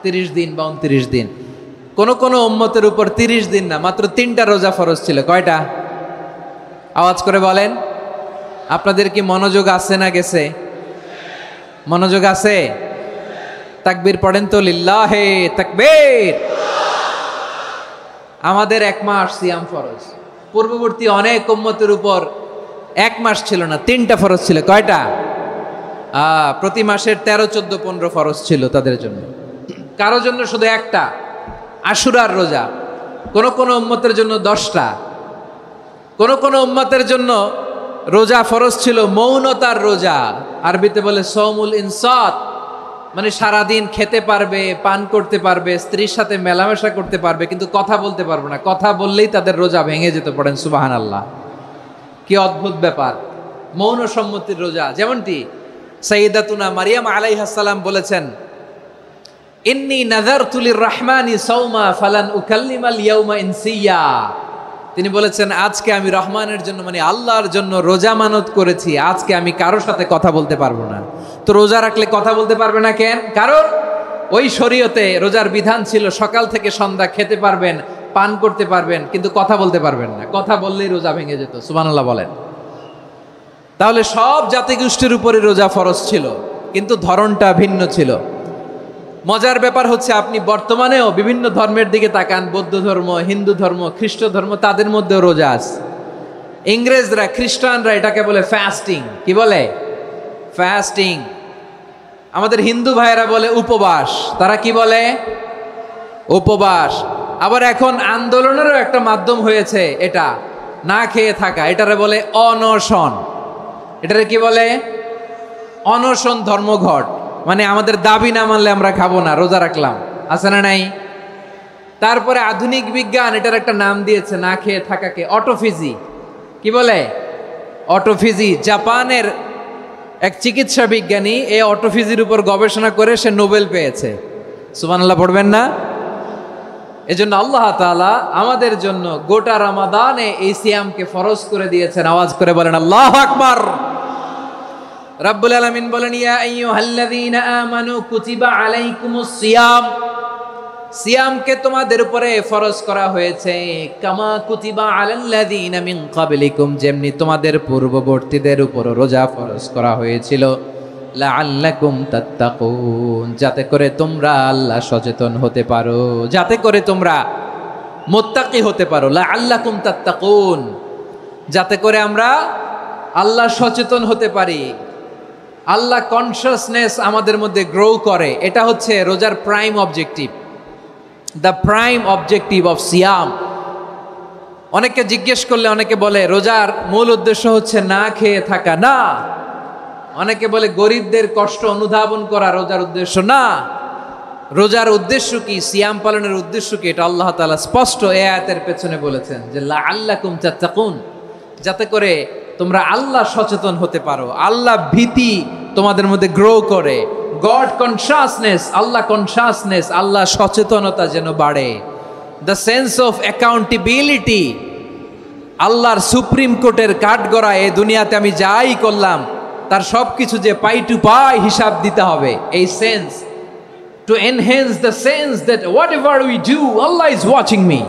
30 দিন বা 29 দিন। কোন কোন উম্মতের উপর 30 দিন না, মাত্র 3টা রোজা ফরজ ছিল। কয়টা? আওয়াজ করে বলেন। আপনাদের কি মনোযোগ আছে না গেছে? মনোযোগ আছে? তাকবীর পড়েন তো, লিল্লাহে তাকবীর। আমাদের 1 মাস সিয়াম ফরজ, পূর্ববর্তী অনেক উম্মতের উপর 1 মাস ছিল না, 3টা ফরজ ছিল। কয়টা? প্রতি মাসের 13, 14, 15 ফরজ ছিল তাদের জন্য। কারো জন্য শুধু একটা, আশুরার রোজা। কোন কোন উম্মতের জন্য 10টা। কোন কোন উম্মতের জন্য রোজা ফরজ ছিল মৌনতার রোজা, আরবিতে বলে সৌমুল ইনসাত, মানে সারাদিন খেতে পারবে, পান করতে পারবে, স্ত্রীর সাথে মেলামেশা করতে পারবে, কিন্তু কথা বলতে পারবে না। কথা বললেই তাদের রোজা ভেঙে যেতে। পড়েন সুবহানাল্লাহ। কি অদ্ভুত ব্যাপার, মৌন সম্মতির রোজা। যেমনটি সাইয়্যিদাতুনা মারিয়াম আলাইহিস সালাম বলেছেন, ইন্নী নাযারতু লির-রাহমানি সাওমা ফালান উকাল্লিমাল ইয়াওমা ইনসিয়া। তিনি বলেছেন, আজকে আমি রহমানের জন্য, মানে আল্লাহর জন্য রোজা মানত করেছি, আজকে আমি কারোর সাথে কথা বলতে পারবো না। তো রোজা রাখলে কথা বলতে পারবে না কেন? কারণ ওই শরীয়তে রোজার বিধান ছিল সকাল থেকে সন্ধ্যা খেতে পারবেন, পান করতে পারবেন, কিন্তু কথা বলতে পারবেন না। কথা বললেই রোজা ভেঙে যেত। সুবহানাল্লাহ বলেন। তাহলে সব জাতিগোষ্ঠীর উপরে রোজা ফরজ ছিল, কিন্তু ধরনটা ভিন্ন ছিল। মজার ব্যাপার হচ্ছে, আপনি বর্তমানেও বিভিন্ন ধর্মের দিকে তাকান, বৌদ্ধ ধর্ম, হিন্দু ধর্ম, খ্রিস্ট ধর্ম, তাদের মধ্যেও রোজা আছে। ইংরেজরা, খ্রিস্টানরা এটাকে বলে ফাস্টিং। কি বলে? ফাস্টিং। আমাদের হিন্দু ভাইয়েরা বলে উপবাস। তারা কি বলে? উপবাস। আবার এখন আন্দোলনেরও একটা মাধ্যম হয়েছে এটা, না খেয়ে থাকা। এটারে বলে অনশন। এটারে কি বলে? অনশন ধর্মঘট। মানে আমাদের দাবি না মানলে আমরা খাবো না, রোজা রাখলাম। আছে না নাই? তারপরে আধুনিক বিজ্ঞান এটার একটা নাম দিয়েছে না খেয়ে থাকাকে, অটোফিজি। কি বলে? অটোফিজি। জাপানের এক চিকিৎসা বিজ্ঞানী এই অটোফিজির উপর গবেষণা করে সে নোবেল পেয়েছে। সুবহানাল্লাহ পড়বেন না? এজন্য আল্লাহ তাআলা আমাদের জন্য গোটা রমাদানে এই সিয়ামকে ফরজ করে দিয়েছেন। আওয়াজ করে বলেন আল্লাহু আকবার। রাব্বুল আলামিন বলেন, ইয়া আইয়ুহাল্লাযীনা আমানু কুতিবা আলাইকুমুস সিয়াম, সিয়ামকে তোমাদের উপরে ফরজ করা হয়েছে, কামা কুতিবা আলাল্লাযীনা মিন ক্বাবলিকুম, যেমনি তোমাদের পূর্ববর্তীদের উপর রোজা ফরজ করা হয়েছিল, লাআল্লাকুম তাত্তাকুন, যাতে করে তোমরা আল্লাহ সচেতন হতে পারো, যাতে করে তোমরা মুত্তাকি হতে পারো। লাআল্লাকুম তাত্তাকুন, যাতে করে আমরা আল্লাহ সচেতন হতে পারি, আল্লাহ কনসিয়াসনেস আমাদের মধ্যে গ্রো করে। এটা হচ্ছে রোজার prime objective, the prime objective of সিয়াম। অনেকে জিজ্ঞেস করলে অনেকে বলে রোজার মূল উদ্দেশ্য হচ্ছে না খেয়ে থাকা, না। অনেকে বলে গরিবদের কষ্ট অনুধাবন করা রোজার উদ্দেশ্য, না। রোজার উদ্দেশ্য কি, সিয়াম পালনের উদ্দেশ্য কি, এটা আল্লাহ তাআলা স্পষ্ট এই আয়াতের পেছনে বলেছেন যে লাআল্লাকুম তাত্তাকুন, যাতে করে তোমরা আল্লাহ সচেতন হতে পারো, আল্লাহ ভীতি তোমাদের মধ্যে গ্রো করে, গড কনসিয়াসনেস, আল্লাহ কনসিয়াসনেস, আল্লাহ সচেতনতা যেন বাড়ে, দ্য সেন্স অফ অ্যাকাউন্টেবিলিটি, আল্লাহর সুপ্রিম কোর্টের কাঠগড়া এই দুনিয়াতে আমি যাই করলাম তার সব কিছু যে পাই টু পাই হিসাব দিতে হবে, এই sense, to enhance the sense that what ever we do Allah is watching me.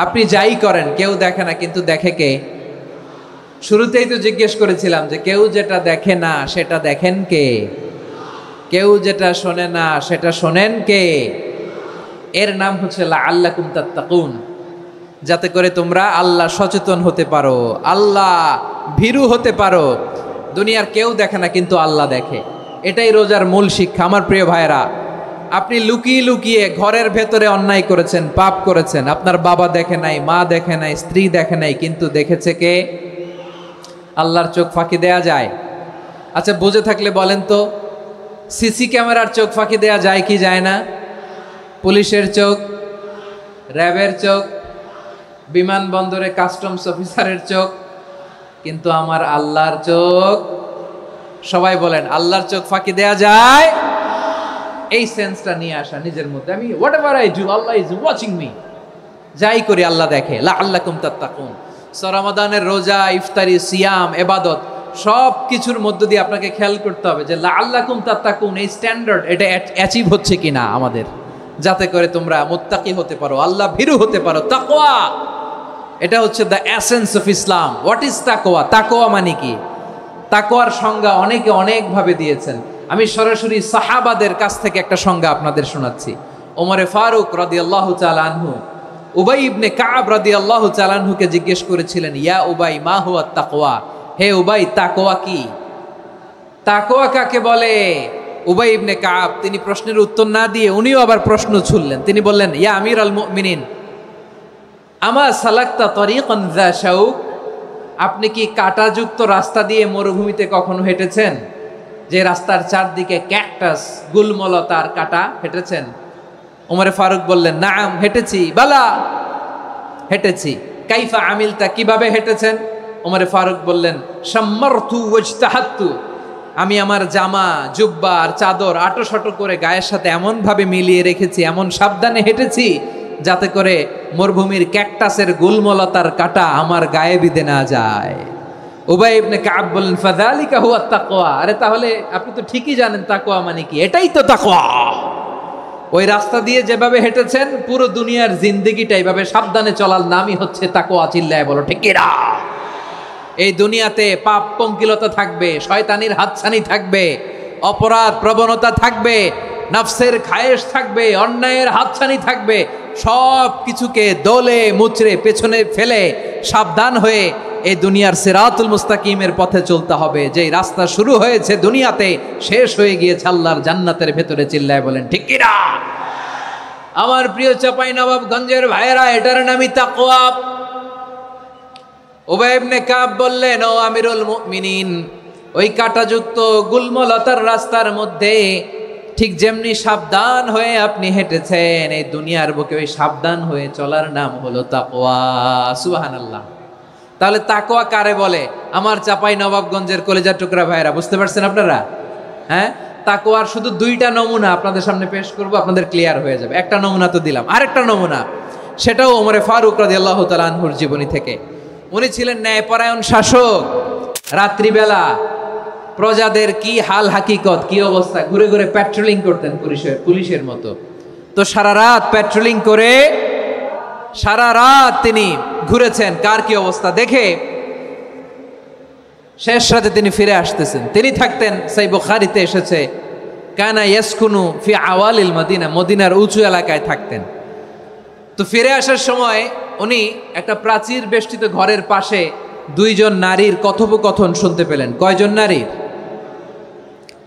আপনি যাই করেন কেউ দেখে না, কিন্তু দেখে কে? শুরুতেই তো জিজ্ঞেস করেছিলাম যে কেউ যেটা দেখে না সেটা দেখেন কে? কেউ যেটা শোনে না সেটা শোনেন কে? এর নাম হচ্ছে লাআল্লাকুম তাত্তাকুন, যাতে করে তোমরা আল্লাহ সচেতন হতে পারো, আল্লাহ ভীরু হতে পারো। দুনিয়ার কেউ দেখে না, কিন্তু আল্লাহ দেখে। এটাই রোজার মূল শিক্ষা। আমার প্রিয় ভাইরা, আপনি লুকিয়ে লুকিয়ে ঘরের ভেতরে অন্যায় করেছেন, পাপ করেছেন, আপনার বাবা দেখে নাই, মা দেখে নাই, স্ত্রী দেখে নাই, কিন্তু দেখেছে কে? আল্লাহর চোখ ফাঁকি দেয়া যায়? আচ্ছা, বুঝে থাকলে বলেন তো, সিসি ক্যামেরার চোখ ফাঁকি দেয়া যায় কি যায় না? পুলিশের চোখ, র্যাবের চোখ, বিমানবন্দরে কাস্টমস অফিসারের চোখ, কিন্তু আমার আল্লাহর চোখ? সবাই বলেন, আল্লাহর চোখ ফাঁকি দেয়া যায়? এই সেন্সটা নিয়ে আসা নিজের মধ্যে, আমি what ever I do Allah is watching me, যাই করি আল্লাহ দেখে। লাআল্লাকুম তাত্তাকুন। রমাদানের রোজা, ইফতারি, সিয়াম, ইবাদত সব কিছুর মধ্য দিয়ে আপনাকে খেয়াল করতে হবে যে লাআল্লাকুম তাত্তাকুন এই স্ট্যান্ডার্ড এটা অ্যাচিভ হচ্ছে কিনা আমাদের, যাতে করে তোমরা মুত্তাকি হতে পারো, আল্লাহ ভীরু হতে পারো। তাকওয়া, এটা হচ্ছে the essence of Islam. What is তাকওয়া? তাকওয়া মানে কি? তাকওয়ার সংজ্ঞা অনেকে অনেকভাবে দিয়েছেন। আমি সরাসরি সাহাবাদের কাছ থেকে একটা সংজ্ঞা আপনাদের শোনাচ্ছি। ওমরে ফারুক রাদিয়াল্লাহু তাআলা আনহু উবাই ইবনে কাব রাদিয়াল্লাহু তাআলা আনহুকে জিজ্ঞেস করেছিলেন, ইয়া উবাই মা হুয়া তাকওয়া, হে উবাই তাকওয়া কি? তাকওয়া কাকে বলে? উবাই ইবনে কাব তিনি প্রশ্নের উত্তর না দিয়ে উনিও আবার প্রশ্ন ছুড়লেন। তিনি বললেন, ইয়া আমিরুল মুমিনিন, আমা সালাকতা তরিকান যা শাউক, আপনি কি কাঁটাযুক্ত রাস্তা দিয়ে মরুভূমিতে কখনো হেঁটেছেন? যে রাস্তার চারদিকে ক্যাকটাস, গুলমলতার কাঁটা, হেঁটেছেন? ওমরে ফারুক বললেন, নাম, হেঁটেছি। বালা, হেঁটেছি। কাইফা আমিলতা, কিভাবে হেঁটেছেন? ওমরে ফারুক বললেন, শাম্মারতু ওয়াজতাহাতু, আমি আমার জামা, জুব্বা আর চাদর আটোসাটো করে গায়ের সাথে এমন ভাবে মিলিয়ে রেখেছি, এমন সাবধানে হেঁটেছি যাতে করে মরুভূমির ক্যাকটাসের গুলমলতার কাঁটা আমার গায়ে বিঁধে না যায়। উবাই ইবনে কাব বললেন, ফাযালিকা হুয়া তাকওয়া, আরে তাহলে আপনি তো ঠিকই জানেন তাকওয়া মানে কি, এটাই তো তাকওয়া। ওই রাস্তা দিয়ে যেভাবে হেঁটেছেন পুরো দুনিয়ার জিন্দেগিটা এইভাবে সাবধানে চলার নামই হচ্ছে তাকওয়া। চিল্লায় বলো ঠিক কিনা? এই দুনিয়াতে পাপ পঙ্কিলতা থাকবে, শয়তানির হাতছানি থাকবে, অপরাধ প্রবণতা থাকবে, নফসের খায়েশ থাকবে, অন্যায়ের হাতছানি থাকবে, সব কিছুকে দোলে মুচড়ে পেছনে ফেলে সাবধান হয়ে এই দুনিয়ার সিরাতুল মুস্তাকিমের পথে চলতে হবে। যেই রাস্তা শুরু হয়েছে দুনিয়াতে শেষ হয়ে গিয়েছে আল্লাহর জান্নাতের ভেতরে। চিল্লায় বলেন ঠিক কিনা? আমার প্রিয় চাঁপাইনবাবগঞ্জের ভাইয়েরা, এটার নামই তাকওয়া। উবাই ইবনে কাব বললেন, ও আমিরুল মুমিনিন, ওই কাঁটাযুক্ত গুলমলতার রাস্তার মধ্যে ঠিক যেমনি সাবধান হয়ে আপনি হেঁটেছেন, এই দুনিয়ার বুকে ওই সাবধান হয়ে চলার নাম হলো তাকওয়া। সুবহানাল্লাহ। তাহলে তাকওয়া কারে বলে? আমার চাঁপাইনবাবগঞ্জের কলেজার টুকরা ভাইয়েরা, বুঝতে পারছেন আপনারা? হ্যাঁ, তাকওয়ার শুধু দুইটা নমুনা আপনাদের সামনে পেশ করব, আপনাদের ক্লিয়ার হয়ে যাবে। একটা নমুনা তো দিলাম, আরেকটা নমুনা, সেটাও ওমরে ফারুক রাদিয়াল্লাহু তাআলা আনহুর জীবনী থেকে। উনি ছিলেন ন্যায়পরায়ণ শাসক। রাত্রিবেলা প্রজাদের কি হাল হাকিকত, কি অবস্থা, ঘুরে ঘুরে প্যাট্রোলিং করতেন পুলিশের মতো। তো সারা রাত প্যাট্রোলিং করে সারা রাত তিনি ঘুরেছেন কার কি অবস্থা দেখে শেষ রাতে তিনি ফিরে আসতেছেন। তিনি থাকতেন, সেই বুখারীতে এসেছে, কানা ইয়াসকুনু ফি আওয়ালিল মদিনা, মদিনার উঁচু এলাকায় থাকতেন। তো ফিরে আসার সময় উনি একটা প্রাচীর বেষ্টিত ঘরের পাশে দুইজন নারীর কথোপকথন শুনতে পেলেন। কয়জন নারীর?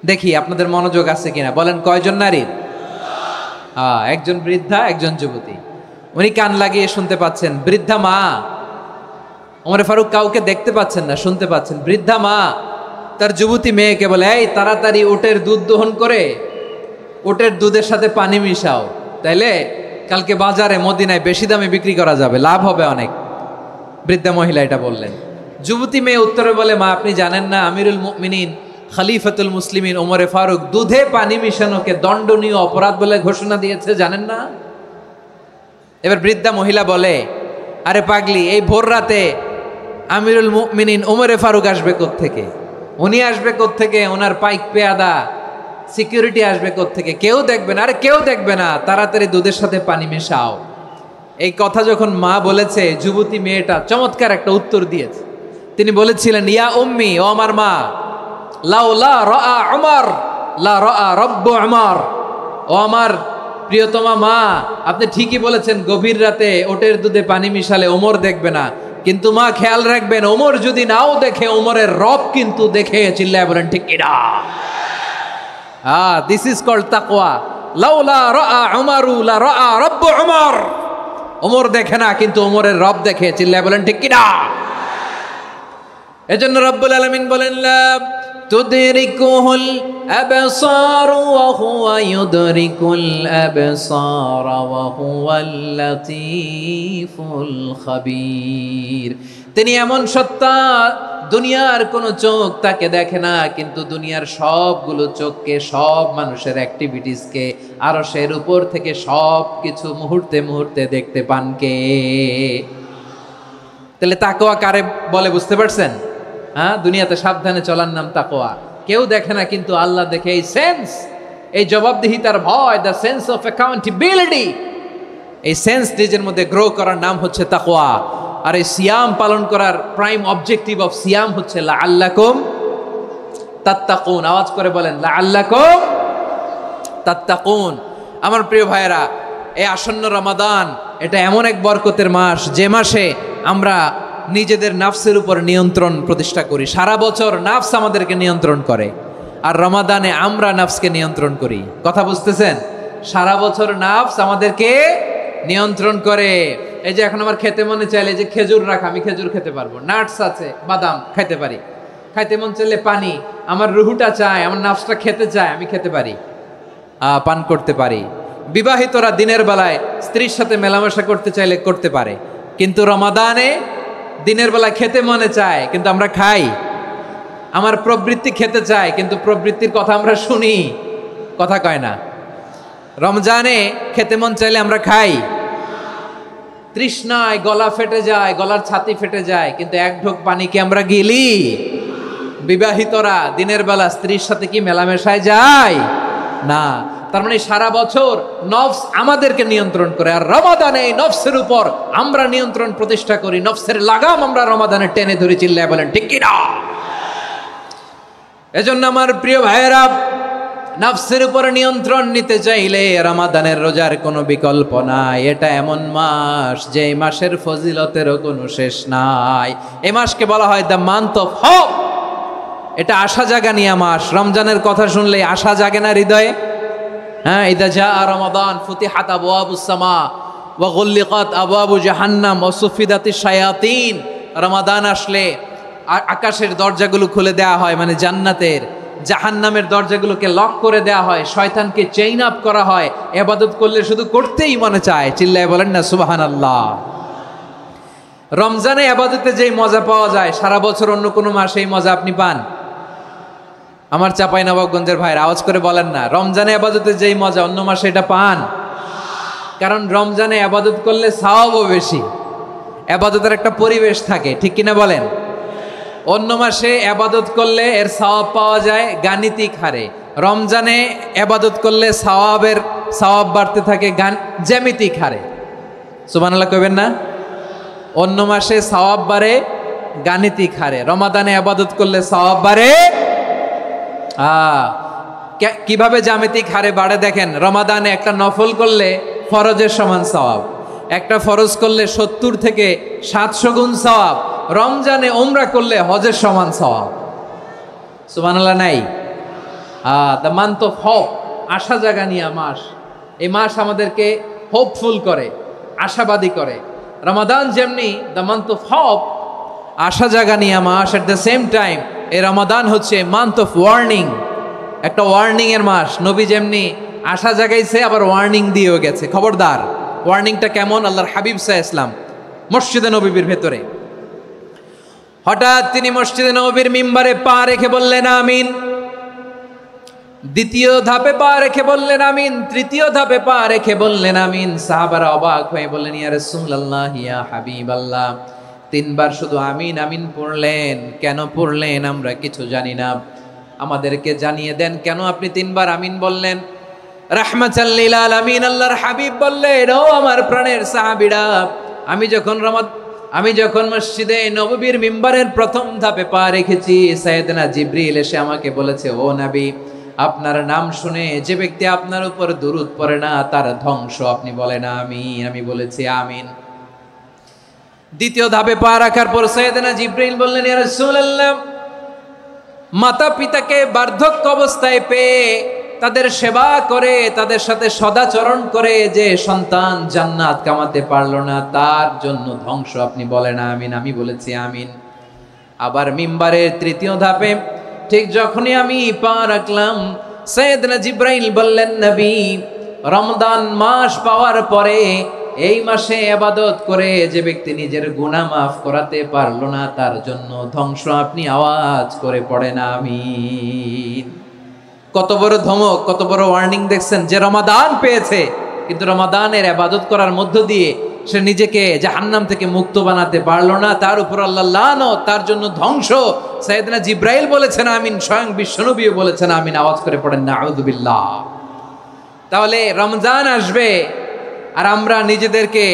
দেখি আপনাদের মনোযোগ আছে কিনা, বলেন কয়জন নারীর? একজন বৃদ্ধা, একজন যুবতী। উনি কান লাগিয়ে শুনতে পাচ্ছেন। বৃদ্ধা মা, ওমর ফারুক কাউকে দেখতে পাচ্ছেন না, শুনতে পাচ্ছেন। বৃদ্ধা মা তার যুবতী মেয়েকে বলে, এই তাড়াতাড়ি উটের দুধ দহন করে উটের দুধের সাথে পানি মিশাও, তাইলে কালকে বাজারে মদিনায় বেশি দামে বিক্রি করা যাবে, লাভ হবে অনেক। বৃদ্ধা মহিলা এটা বললেন। যুবতী মেয়ে উত্তরে বলে, মা আপনি জানেন না আমিরুল মুমিনিন খলিফাতুল মুসলিমিন ওমরে ফারুক দুধে পানি মিশানোকে দণ্ডনীয় অপরাধ বলে ঘোষণা দিয়েছে, জানেন না? এবার বৃদ্ধা মহিলা বলে, আরে পাগলি, এই ভোর রাতে আমিরুল মুমিনিন ওমরে ফারুক আসবে কোত্থেকে? উনি আসবে কোত্থেকে? ওনার পাইক পেয়াদা সিকিউরিটি আসবে কোত্থেকে? কেউ দেখবে না। আরে কেউ দেখবে না, তাড়াতাড়ি দুধের সাথে পানি মেশাও। এই কথা যখন মা বলেছে, যুবতী মেয়েটা চমৎকার একটা উত্তর দিয়েছে। তিনি বলেছিলেন, ইয়া উম্মি, ও আমার মা, লাউলা রাআ উমর লা রাআ রব্বু উমর, ও আমার প্রিয়তমা মা, আপনি ঠিকই বলেছেন, গভীর রাতে ওটের দুধে পানি মিশালে ওমর দেখবে না, কিন্তু মা খেয়াল রাখবেন, ওমর যদি নাও দেখে, ওমরের রব কিন্তু দেখে। চিল্লায় বলেন ঠিক কিনা? দিস ইজ কল্ড তাকওয়া। লাউলা রাআ উমরু লা রাআ রব্বু উমর, ওমর দেখে না কিন্তু ওমরের রব দেখে। চিল্লায় বলেন ঠিক কিনা? এজন্য রব্বুল আলামিন বলেন, লা তুদরিকুহুল আবসার ওয়া হুয়া ইউদরিকুল আবসার ওয়া হুয়াল লাতীফুল খাবীর। তিনি এমন সত্তা, দুনিয়ার কোনো চোখ তাকে দেখে না, কিন্তু দুনিয়ার সবগুলো চোখকে, সব মানুষের অ্যাক্টিভিটিসকে, আরশের উপর থেকে সব কিছু মুহূর্তে মুহূর্তে দেখতে পান কে? তাহলে তাকওয়া কারে বলে বুঝতে পারছেন? দুনিয়াতে সাবধানে চলার নাম তাকওয়া। কেউ দেখে না কিন্তু আল্লাহ দেখে। এই সেন্স, এই জবাবদিহিতার ভয়, দ্য সেন্স অফ অ্যাকাউন্টেবিলিটি, এই সেন্স নিজের মধ্যে গ্রো করার নাম হচ্ছে তাকওয়া। আর এই সিয়াম পালন করার প্রাইম অবজেক্টিভ অফ সিয়াম হচ্ছে লাআল্লাকুম তাত্তাকুন। আওয়াজ করে বলেন, লাআল্লাকুম তাত্তাকুন। আমার প্রিয় ভাইয়েরা, এই আসন্ন রমাদান, এটা এমন এক বরকতের মাস, যে মাসে আমরা নিজেদের নাফসের উপর নিয়ন্ত্রণ প্রতিষ্ঠা করি। সারা বছর নাফস আমাদেরকে নিয়ন্ত্রণ করে, আর রমাদানে আমরা নাফসকে নিয়ন্ত্রণ করি। কথা বুঝতেছেন? সারা বছর নাফস আমাদেরকে নিয়ন্ত্রণ করে। এই যে এখন আমার খেতে মনে চাইলে যে খেজুর রাখা, আমি খেজুর খেতে পারবো, নাটস আছে, বাদাম খাইতে পারি। খাইতে মন চাইলে পানি, আমার রুহুটা চায়, আমার নাফসটা খেতে চায়, আমি খেতে পারি, পান করতে পারি। বিবাহিতরা দিনের বেলায় স্ত্রীর সাথে মেলামেশা করতে চাইলে করতে পারে, কিন্তু রমাদানে দিনের বেলা খেতে মনে চায় কিন্তু আমরা খাই। আমার প্রবৃত্তি খেতে চায় কিন্তু প্রবৃত্তির কথা আমরা শুনি, কথা কয় না। রমজানে খেতে মন চাইলে আমরা খাই, তৃষ্ণায় গলা ফেটে যায়, গলার ছাতি ফেটে যায়, কিন্তু এক ঢোক পানি কি আমরা গিলি? বিবাহিতরা দিনের বেলা স্ত্রীর সাথে কি মেলামেশায় যায় না। তার মানে সারা বছর নফস আমাদেরকে নিয়ন্ত্রণ করে, আর রমাদানে এই নফসের উপর আমরা নিয়ন্ত্রণ প্রতিষ্ঠা করি। নফসের লাগাম আমরা রমাদানে টেনে ধরে। চিল্লায় বলেন ঠিক কিনা? এজন্য আমার প্রিয় ভাইয়েরা, নফসের উপর নিয়ন্ত্রণ নিতে চাইলে রমাদানের রোজার কোনো বিকল্প নাই। এটা এমন মাস যে মাসের ফজিলতেরও কোনো শেষ নাই। এই মাসকে বলা হয় দ্য মান্থ অফ হোপ। এটা আশা জাগানিয়া মাস। রমজানের কথা শুনলে আশা জাগে না হৃদয়ে? হ্যাঁ, ইদা জাআ রমাদান ফুতিহাত আবওয়াবুস সামা ওয়া গুল্লিকাত আবওয়াবু জাহান্নাম ওয়া সুফিদাতিশ শায়াতিন। রমাদান আসলে আকাশের দরজাগুলো খুলে দেওয়া হয়, মানে জান্নাতের। জাহান্নামের দরজাগুলোকে লক করে দেওয়া হয়, শয়তানকে চেইন আপ করা হয়। ইবাদত করলে শুধু করতেই মনে চায়। চিল্লায় বলেন না সুবহানাল্লাহ। রমজানে ইবাদতে যেই মজা পাওয়া যায়, সারা বছর অন্য কোনো মাসে এই মজা আপনি পান? আমার চাপাই নবাবগঞ্জের ভাইয়ের আওয়াজ করে বলেন না, রমজানে ইবাদতে যেই মজা অন্য মাসে এটা পান? কারণ রমজানে আবাদত করলে সওয়াবও বেশি, আবাদতের একটা পরিবেশ থাকে, ঠিক কিনা বলেন? অন্য মাসে আবাদত করলে এর সওয়াব পাওয়া যায় গাণিতিক হারে, রমজানে আবাদত করলে সওয়াব বাড়তে থাকে জ্যামিতিক হারে। সুবহানাল্লাহ কইবেন না? অন্য মাসে সওয়াব বাড়ে গাণিতিক হারে, রমাদানে আবাদত করলে সওয়াব বাড়ে কিভাবে জ্যামিতিক হারে বাড়ে দেখেন। রমাদানে একটা নফল করলে ফরজের সমান সওয়াব, একটা ফরজ করলে 70 থেকে 700 গুণ সওয়াব, রমজানে উমরা করলে হজের সমান সওয়াব। সুবহানাল্লাহ নাই? দ্য মান্থ অফ হোপ, আশা জাগানিয়া মাস। এই মাস আমাদেরকে হোপফুল করে, আশাবাদী করে। রমাদান যেমনি দ্য মান্থ অফ হোপ, আশা জাগানিয়া মাস, এট দ্য সেম টাইম এই রমাদান হচ্ছে মান্থ অফ ওয়ার্নিং, একটা ওয়ার্নিং এর মাস। নবী যেমনি আশা জাগাইছে আবার ওয়ার্নিং দিয়েও গেছে, খবরদার। ওয়ার্নিংটা কেমন? আল্লাহর হাবিব সাল্লাল্লাহু আলাইহি ওয়াসাল্লাম মসজিদে নববীর ভেতরে হঠাৎ তিনি মসজিদে নববীর মিম্বারে পা রেখে বললেন আমিন। দ্বিতীয় ধাপে পা রেখে বললেন আমিন, তৃতীয় ধাপে পা রেখে বললেন আমিন। সাহাবারা অবাক হয়ে বললেন ইয়া রাসূলুল্লাহ, ইয়া হাবিবাল্লাহ, 3 বার শুধু আমিন আমিন পড়লেন, কেন পড়লেন আমরা কিছু জানি না, আমাদেরকে জানিয়ে দেন কেন আপনি 3 বার আমিন বললেন। রাহমাতাল লিল আলামিন আল্লাহর হাবিব বললেন, ও আমার প্রাণের সাহাবীরা, আমি যখন মসজিদে নববীর মিম্বারের প্রথম ধাপে পা রেখেছি, সাইয়েদনা জিবরিল এসে আমাকে বলেছে, ও নবী, আপনার নাম শুনে যে ব্যক্তি আপনার উপর দুরূদ পড়ে না তার ধ্বংস। আপনি বলেন আমিন। আমি বলেছি আমিন। দ্বিতীয় ধাপে পা রাখার পর সাইয়েদনা জিবরিল বললেন, ইয়া রাসূলুল্লাহ, মাতা পিতাকে বার্ধক্য অবস্থায় পেয়ে তাদের সেবা করে, তাদের সাথে সদাচরণ করে যে সন্তান জান্নাত কামাতে পারলো না তার জন্য ধ্বংস। আপনি বলেন আমিন। আমি বলেছি আমিন। আবার মিম্বারের তৃতীয় ধাপে ঠিক যখনই আমি পা রাখলাম, সাইয়েদনা জিবরাইল বললেন, নবী, রমজান মাস পাওয়ার পরে এই মাসে ইবাদত করে যে ব্যক্তি নিজের গুনাহ মাফ করাতে পারলো না তার জন্য ধ্বংস। আপনি আওয়াজ করে পড়েন আমিন। কত বড় ধমক, কত বড় ওয়ার্নিং দেখছেন। যে রমাদান পেয়েছে কিন্তু রমাদানের ইবাদত করার মধ্য দিয়ে সে নিজেকে জাহান্নাম থেকে মুক্ত বানাতে পারলো না, তার উপর আল্লাহ লানত, তার জন্য ধ্বংস। সাইয়েদনা জিবরাইল বলেছেন আমিন, স্বয়ং বিশ্বনবীও বলেছেন আমিন। আওয়াজ করে পড়েন নাউযুবিল্লাহ। তাহলে রমজান আসবে আর আমরা নিজেদেরকে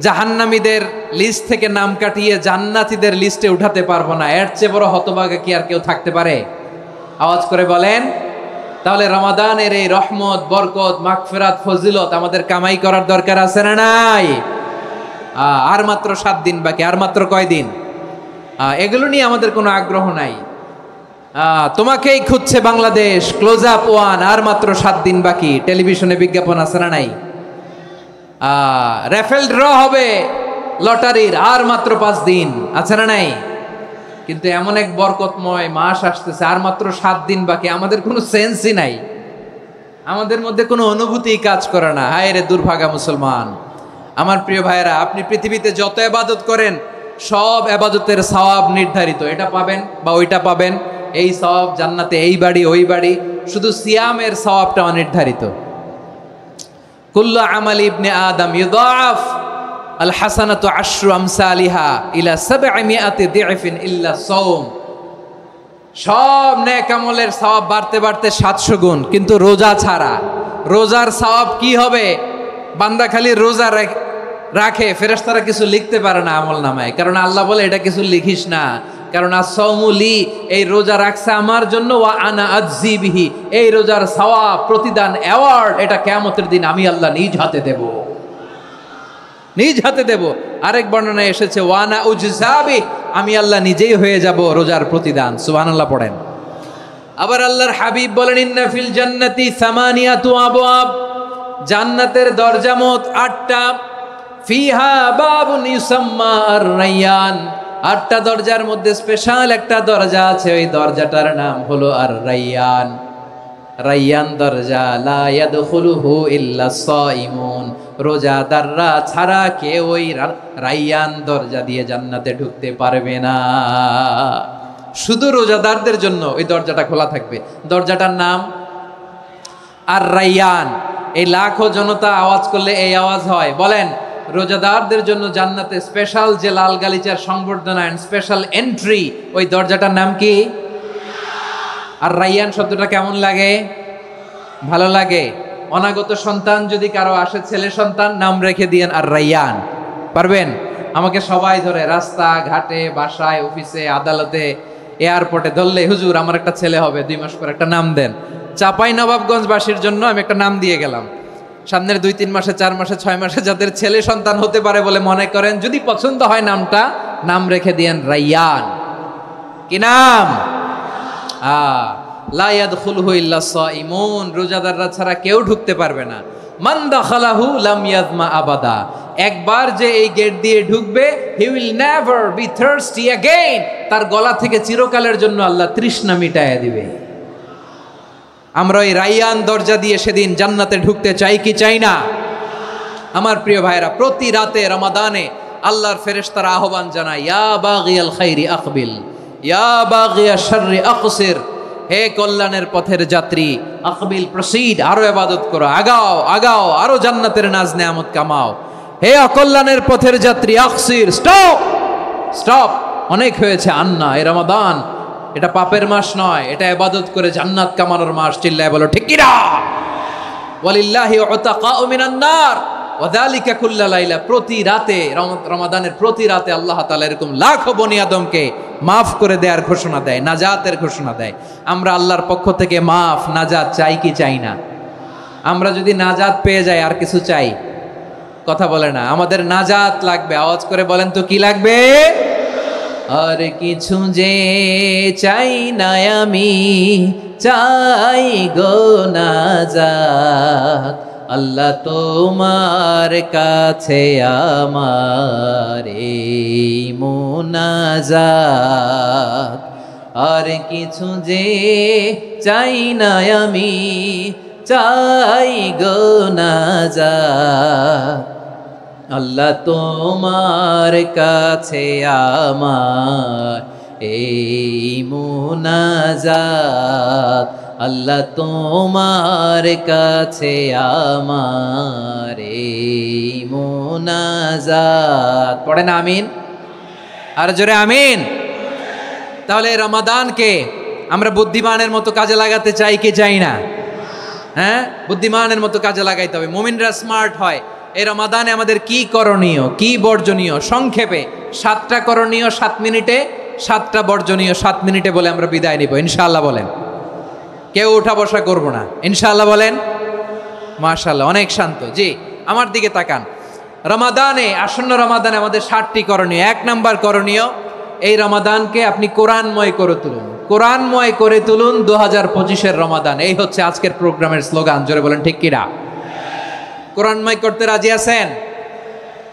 জাহান্নামীদের লিস্ট থেকে নাম কাটিয়ে জান্নাতীদের লিস্টে উঠাতে পারবো না। এর চেয়ে বড় হতভাগা কি আর কেউ থাকতে পারে? আওয়াজ করে বলেন। তাহলে রমাদানের এই রহমত, বরকত, মাগফিরাত, ফজিলত আমাদের কামাই করার দরকার আছে না নাই? আর মাত্র 7 দিন বাকি। আর মাত্র কয় দিন? এগুলো নিয়ে আমাদের কোনো আগ্রহ নাই। তোমাকেই খুঁজছে বাংলাদেশ, ক্লোজ আপ 1, আর মাত্র 7 দিন বাকি। টেলিভিশনে বিজ্ঞাপন আছে না নাই? রেফেল ড্র হবে লটারির, আর মাত্র 5 দিন, আছে না নাই? কিন্তু এমন এক বরকতময় মাস আসতেছে, আর মাত্র 7 দিন বাকি। আমাদের কোনো সেন্সই নাই, আমাদের মধ্যে কোনো অনুভূতি কাজ করে না। হায় রে দুর্ভাগা মুসলমান। আমার প্রিয় ভাইয়েরা, আপনি পৃথিবীতে যত ইবাদত করেন সব ইবাদতের সওয়াব নির্ধারিত। এটা পাবেন বা ওইটা পাবেন, এই সওয়াব জান্নাতে, এই বাড়ি ওই বাড়ি। শুধু সিয়ামের সওয়াবটা অনির্ধারিত। কুল্লু আমাল ইবনে আদম ইউদাআফ আল হাসানাতু আশরু আমসালিহা ইলা 700 দি'ফিন ইল্লা সাওম। সব নেক আমলের সওয়াব বাড়তে বাড়তে 700 গুণ, কিন্তু রোজা ছাড়া। রোজার সওয়াব কি হবে? বান্দা খালি রোজা রাখে, ফেরেশতারা কিছু লিখতে পারে না আমল নামায়, কারণ আল্লাহ বলে এটা কিছু লিখিস না, কারণ as-সাওমু লি, এই রোজা রাখছে আমার জন্য, ওয়া আনা আজজি বিহি, এই রোজার সওয়াব, প্রতিদান, অ্যাওয়ার্ড এটা কিয়ামতের দিন আমি আল্লাহ নিজ হাতে দেব, নিজ হাতে দেব। আরেক বর্ণনায় এসেছে ওয়ানা উজজাবি, আমি আল্লাহ নিজেই হয়ে যাব রোজার প্রতিদান। সুবহানাল্লাহ পড়েন। আবার আল্লাহর হাবিব বলেন, ইন্না ফিল জান্নাতি 8 আবওয়াব, জান্নাতের দরজা মোট 8টা। ফিহা বাবুন ইউসাম্মা আর-রায়্যান, 8টা দরজার মধ্যে স্পেশাল একটা দরজা আছে, ওই দরজাটার নাম হলো আর-রায়্যান। রায়্যান দরজা, লা ইয়াদখুলুহু ইল্লা সাইমুন, রোজাদাররা ছাড়া কেউ ওই রায়্যান দরজা দিয়ে জান্নাতে ঢুকতে পারবে না। শুধু রোজাদারদের জন্য ওই দরজাটা খোলা থাকবে। দরজাটার নাম আর-রায়্যান। এই লাখো জনতা আওয়াজ করলে এই আওয়াজ হয়। বলেন, রোজাদারদের জন্য জান্নাতে স্পেশাল যে লাল গালিচার সংবর্ধনা এন্ড স্পেশাল এন্ট্রি, ওই দরজাটার নাম কি? আর রাইয়ান শব্দটা কেমন লাগে? ভালো লাগে। অনাগত সন্তান যদি কারো আসে, ছেলে সন্তান, নাম রেখে দিয়েন আর রাইয়ান। পারবেন? আমাকে সবাই ধরে রাস্তা ঘাটে, বাসায়, অফিসে, আদালতে, এয়ারপোর্টে ধরলে, হুজুর আমার একটা ছেলে হবে 2 মাস পর, একটা নাম দেন। চাঁপাইনবাবগঞ্জবাসীর জন্য আমি একটা নাম দিয়ে গেলাম। সামনের 2-3 মাসে, 4 মাসে, 6 মাসে যাদের ছেলে সন্তান হতে পারে বলে মনে করেন, যদি পছন্দ হয় নামটা, নাম রেখে দিয়েন রাইয়ান। কি নাম? লা ইয়াদখুলহু ইল্লা সাইমুন, রোজাদাররা ছাড়া কেউ ঢুকতে পারবে না। মান দাখালাহু লাম ইয়াজমা আবাদা, একবার যে এই গেট দিয়ে ঢুকবে, he will never be thirsty again, তার গলা থেকে চিরকালের জন্য আল্লাহ তৃষ্ণা মিটায়া দিবে। আমরা ওই রাইয়ান দরজা দিয়ে সেদিন জান্নাতে ঢুকতে চাই কি চাই না? আমার প্রিয় ভাইরা, প্রতি রাতে রমাদানে আল্লাহর ফেরেশতারা আহ্বান জানায়, ইয়া বাগিয়াল খাইরি আকবিল, ইয়া বাগিয়াশ শাররি আকসির, হে কল্যাণের পথের যাত্রী, আকবিল প্রসিড, আরো ইবাদত করো, আগাও আগাও, আরো জান্নাতের নাজ নেয়ামত কামাও। হে অকল্যাণের পথের যাত্রী, আকসির, স্টপ স্টপ, অনেক হয়েছে। আন্না, এ রমাদান এটা পাপের মাস নয়, এটা ইবাদত করে জান্নাত কামানোর মাস। চিল্লায় বলো ঠিক কি না? ওয়ালিল্লাহি উতাকাউ মিনান নার ওয়া যালিকা কুল্লা লাইলা, প্রতি রাতে, রমাদানের প্রতি রাতে আল্লাহ তাআলা এরকম লাখো বনি আদমকে মাফ করে দেওয়ার ঘোষণা দেয়, নাজাতের ঘোষণা দেয়। আমরা আল্লাহর পক্ষ থেকে মাফ, নাজাত চাই কি চাই না? আমরা যদি নাজাত পেয়ে যাই, আর কিছু চাই? কথা বলে না। আমাদের নাজাত লাগবে। আওয়াজ করে বলেন তো কি লাগবে? আর কিছু যে চাই না আমি, চাই গো নাজাত, আল্লাহ তোমার কাছে আমার এই মুনাজাত। আর কিছু যে চাই না আমি, চাই গো নাজাত, আল্লাহ তোমার কাছে আমার এই মুনাজাত, আল্লাহ তোমার কাছে আমার এই মুনাজাত। পড়েন আমিন, আর জোরে আমিন। তাহলে রমাদানকে আমরা বুদ্ধিমানের মতো কাজে লাগাতে চাই কি চাই না? হ্যাঁ, বুদ্ধিমানের মতো কাজে লাগাইতে হবে। মুমিনরা স্মার্ট হয়। এই রমাদানে আমাদের কি করণীয়, কি বর্জনীয়? সংক্ষেপে 7টা করণীয় 7 মিনিটে, 7টা বর্জনীয় 7 মিনিটে বলে আমরা বিদায় নিব ইনশাআল্লাহ। বলেন, কেউ উঠা বসা করবো না ইনশাআল্লাহ। বলেন মাশাআল্লাহ, অনেক শান্ত। জি, আমার দিকে তাকান। রমাদানে, আসন্ন রমাদানে আমাদের 7টি করণীয়। 1 নাম্বার করণীয়, এই রমাদানকে আপনি কোরআনময় করে তুলুন। কোরআনময় করে তুলুন 2025-এর রমাদান। এই হচ্ছে আজকের প্রোগ্রামের স্লোগান। জোরে বলেন ঠিক কিনা? কোরআনময় করতে রাজি আছেন?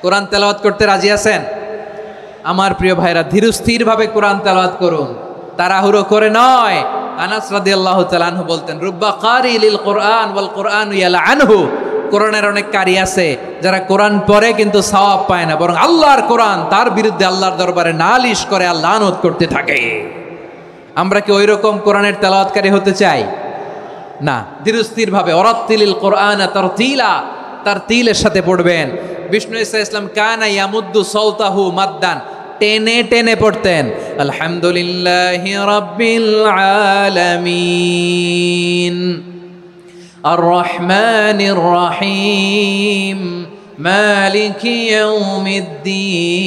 কোরআন তেলাওয়াত করতে রাজি আছেন? আমার প্রিয় ভাইরা, ধীরস্থিরভাবে কোরআন তেলাওয়াত করুন, তাড়াহুড়ো করে নয়। আনাস রাদিয়াল্লাহু তাআলা আনহু বলতেন, রুব্বা কারি লিল কোরআন ওয়াল কোরআনু ইয়ালআনহু, কোরআনের অনেক কারি আছে যারা কোরআন পড়ে কিন্তু সওয়াব পায় না, বরং আল্লাহর কোরআন তার বিরুদ্ধে আল্লাহর দরবারে নালিশ করে আর লানত করতে থাকে। আমরা কি ওই রকম কোরআনের তেলাওয়াতকারী হতে চাই? না। ধীরস্থিরভাবে, ওয়ারাত্তিলিল কোরআনা তারতিলা, তারতিলের সাথে পড়বেন। বিষ্ণু ঈসা ইসলাম কানা ইয়ামুদ্দু সাওতাহু মাদ্দান, টেনে টেনে পড়তেন। আলহামদুলিল্লাহি রাব্বিল আলামিন আর রহমানির রহিম মালিকি ইয়াউমিদ্দিন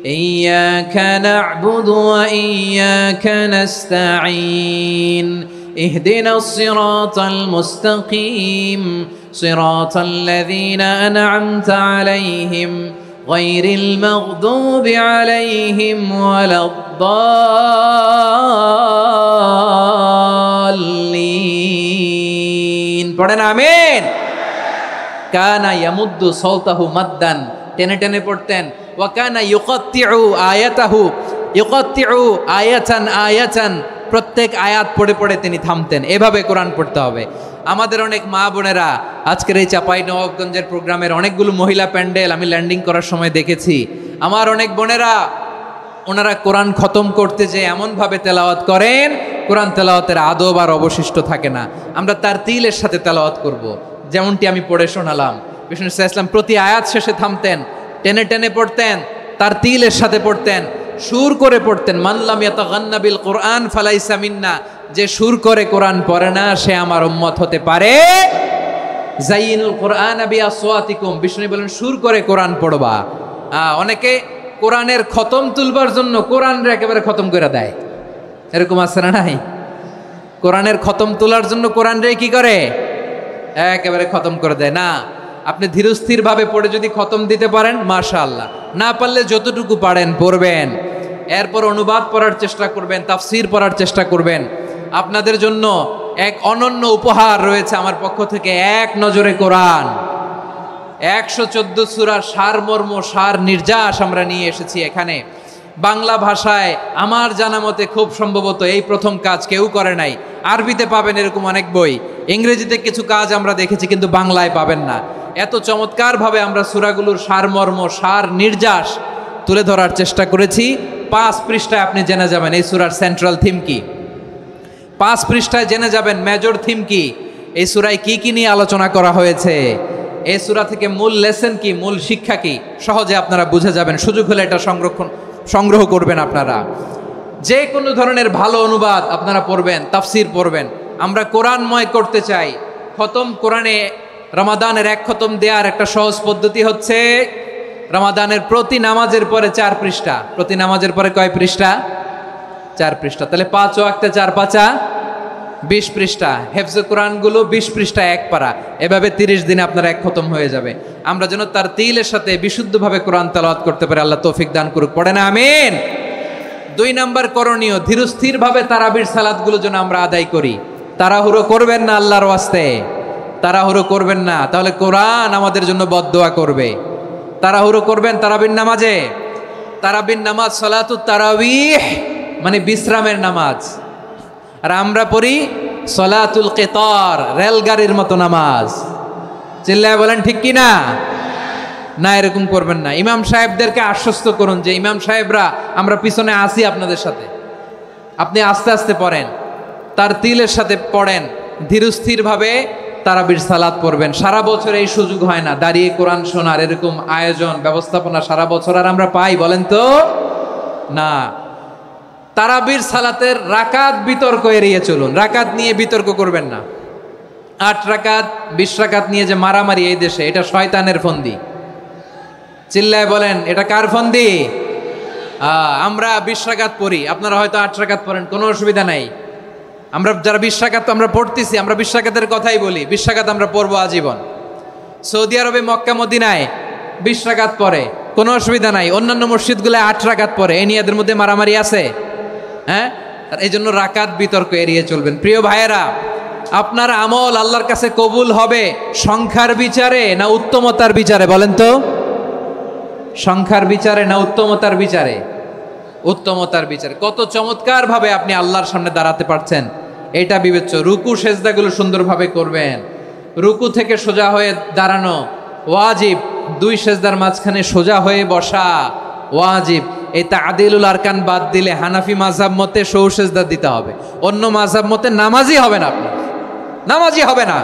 ইয়্যাকা না'বুদু ওয়া ইয়্যাকা নাস্তাঈন ইহদিনাস সিরাতাল মুস্তাকিম সিরাতাল লাযীনা আন'আমতা আলাইহিম গায়রিল মাগদুবি আলাইহিম ওয়ালাদ-দাল্লিন। পড়েন আমিন। কানা ইয়ামুদ্দু সাওতাহু মাদ্দান, টেনে টেনে পড়তেন। ওয়া কানা ইউকাত্তিউ আয়াতাহু, ইউকাত্তিউ আয়াতান আয়াতান, প্রত্যেক আয়াত পড়ে পড়ে তিনি থামতেন। এভাবে কোরআন পড়তে হবে। আমাদের অনেক মা বোনেরা, আজকের এই চাঁপাইনবাবগঞ্জের প্রোগ্রামের অনেকগুলো মহিলা প্যান্ডেল আমি ল্যান্ডিং করার সময় দেখেছি। আমার অনেক বোনেরা, ওনারা কোরআন খতম করতে যে এমনভাবে তেলাওয়াত করেন, কোরআন তেলাওয়াতের আদব আর অবশিষ্ট থাকে না। আমরা তারতিলের সাথে তেলাওয়াত করব, যেমনটি আমি পড়ে শোনালাম। বিষ্ণু ইসলাম প্রতি আয়াত শেষে থামতেন, টেনে টেনে পড়তেন, তার তিলের সাথে পড়তেন, সুর করে পড়তেন। মানলাম ইয়াতাগান্না বিল কোরআন ফালাইসা মিন্না, যে সুর করে কোরআন পড়ে না সে আমার উম্মত হতে পারে। জাইনুল কোরআন বিআসওয়াতিকুম, বিষ্ণু বলেন সুর করে কোরআন পড়বা। অনেকে কোরআনের খতম তুলবার জন্য কোরআনরে একেবারে খতম করে দেয়, এরকম আছে না নাই? কোরআনের খতম তোলার জন্য কোরআনরে কি করে? একেবারে খতম করে দেয় না। আপনি ধীরস্থির ভাবে পড়ে যদি খতম দিতে পারেন মাশাআল্লাহ, না পারলে যতটুকু পারেন পড়বেন, এরপর অনুবাদ পড়ার চেষ্টা করবেন, তাফসির পড়ার চেষ্টা করবেন। আপনাদের জন্য এক অনন্য উপহার রয়েছে আমার পক্ষ থেকে, এক নজরে কোরআন 114 সূরার সারমর্ম, সার নির্যাস আমরা নিয়ে এসেছি এখানে বাংলা ভাষায়। আমার জানা মতে খুব সম্ভবত এই প্রথম কাজ, কেউ করে নাই। আরবিতে পাবেন এরকম অনেক বই, ইংরেজিতে কিছু কাজ আমরা দেখেছি, কিন্তু বাংলায় পাবেন না। এত চমৎকারভাবে আমরা সূরাগুলোর সারমর্ম, সার নির্যাস তুলে ধরার চেষ্টা করেছি। 5 পৃষ্ঠায় আপনি জেনে যাবেন এই সূরার সেন্ট্রাল থিম কি, 5 পৃষ্ঠায় জেনে যাবেন মেজর থিম কি, এই সূরায় কি কি নিয়ে আলোচনা করা হয়েছে, এই সূরা থেকে মূল লেসন কি, মূল শিক্ষা কি, সহজে আপনারা বুঝে যাবেন। সুযোগ হলে এটা সংগ্রহ করবেন। আপনারা যে কোনো ধরনের ভালো অনুবাদ আপনারা পড়বেন, তাফসির পড়বেন। আমরা কোরআনময় করতে চাই। খতম কোরআনে রমাদানের 1 খতম দেওয়ার একটা সহজ পদ্ধতি হচ্ছে রমাদানের প্রতি নামাজের পরে 4 পৃষ্ঠা। প্রতি নামাজের পরে কয় পৃষ্ঠা? 4 পৃষ্ঠা। তাহলে 5 ওয়াক্তে 4 পাঁচা 20 পৃষ্ঠা। হেফজে কোরআনগুলো 20 পৃষ্ঠা 1 পারা, এভাবে 30 দিনে আপনার 1 খতম হয়ে যাবে। আমরা যেন তার তিলের সাথে বিশুদ্ধভাবে কোরআন তেলাওয়াত করতে পারি, আল্লাহ তৌফিক দান করুক। পড়ে না আমিন। 2 নাম্বার করণীয়, ধীরস্থিরভাবে তারাবির সালাতগুলো যেন আমরা আদায় করি। তাড়াহুড়ো করবেন না আল্লাহর ওয়াস্তে, তাড়াহুড়ো করবেন না, তাহলে কোরআন আমাদের জন্য বদদোয়া করবে। তাড়াহুড়ো করবেন তারাবির নামাজে। তারাবির নামাজ সালাতুত তারাবিহ মানে বিশ্রামের নামাজ, আর আমরা পড়ি সলাতুল কিতার, রেলগাড়ির মতো নামাজ। চিল্লায় বলেন ঠিক কি না? না, এরকম করবেন না। ইমাম সাহেবদেরকে আশ্বস্ত করুন যে ইমাম সাহেবরা আমরা পিছনে আসি আপনাদের সাথে, আপনি আস্তে আস্তে পড়েন, তার তিলের সাথে পড়েন, ধীরস্থিরভাবে তারাবির সালাত পড়বেন। সারা বছর এই সুযোগ হয় না, দাঁড়িয়ে কোরআন শোনার এরকম আয়োজন ব্যবস্থাপনা সারা বছর আর আমরা পাই বলেন তো না। তারাবির সালাতের রাকাত বিতর্ক এড়িয়ে চলুন, রাকাত নিয়ে বিতর্ক করবেন না। 8 রাকাত 20 রাকাত নিয়ে যে মারামারি এই দেশে, এটা শয়তানের ফন্দি। চিল্লায় বলেন এটা কার ফন্দি? আমরা 20 রাকাত পড়ি, আপনারা হয়তো 8 রাকাত পড়েন, কোনো অসুবিধা নাই। আমরা যারা 20 রাকাত আমরা পড়তেছি, আমরা 20 রাকাতের কথাই বলি, 20 রাকাত আমরা পড়বো আজীবন। সৌদি আরবে মক্কা মদিনায় 20 রাকাত পড়ে, কোনো অসুবিধা নাই। অন্যান্য মসজিদগুলো 8 রাকাত পড়ে, এই নিয়ে এদের মধ্যে মারামারি আছে? হ্যাঁ, আর এই জন্য রাকাত বিতর্ক এড়িয়ে চলবেন। প্রিয় ভাইয়েরা, আপনার আমল আল্লাহর কাছে কবুল হবে সংখ্যার বিচারে না উত্তমতার বিচারে বলেন তো? সংখ্যার বিচারে না উত্তমতার বিচারে? উত্তমতার বিচারে। কত চমৎকার ভাবে আপনি আল্লাহর সামনে দাঁড়াতে পারছেন এটা বিবেচ্য। রুকু সেজদাগুলো সুন্দরভাবে করবেন, রুকু থেকে সোজা হয়ে দাঁড়ানো ওয়াজিব, 2 সেজদার মাঝখানে সোজা হয়ে বসা ওয়াজিব। এই তাদিলুল আরকান বাদ দিলে হানাফি মাযহাব মতে সৌ সেজদা দিতে হবে, অন্য মাযহাব মতে নামাজই হবে না, আপনার নামাজই হবে না।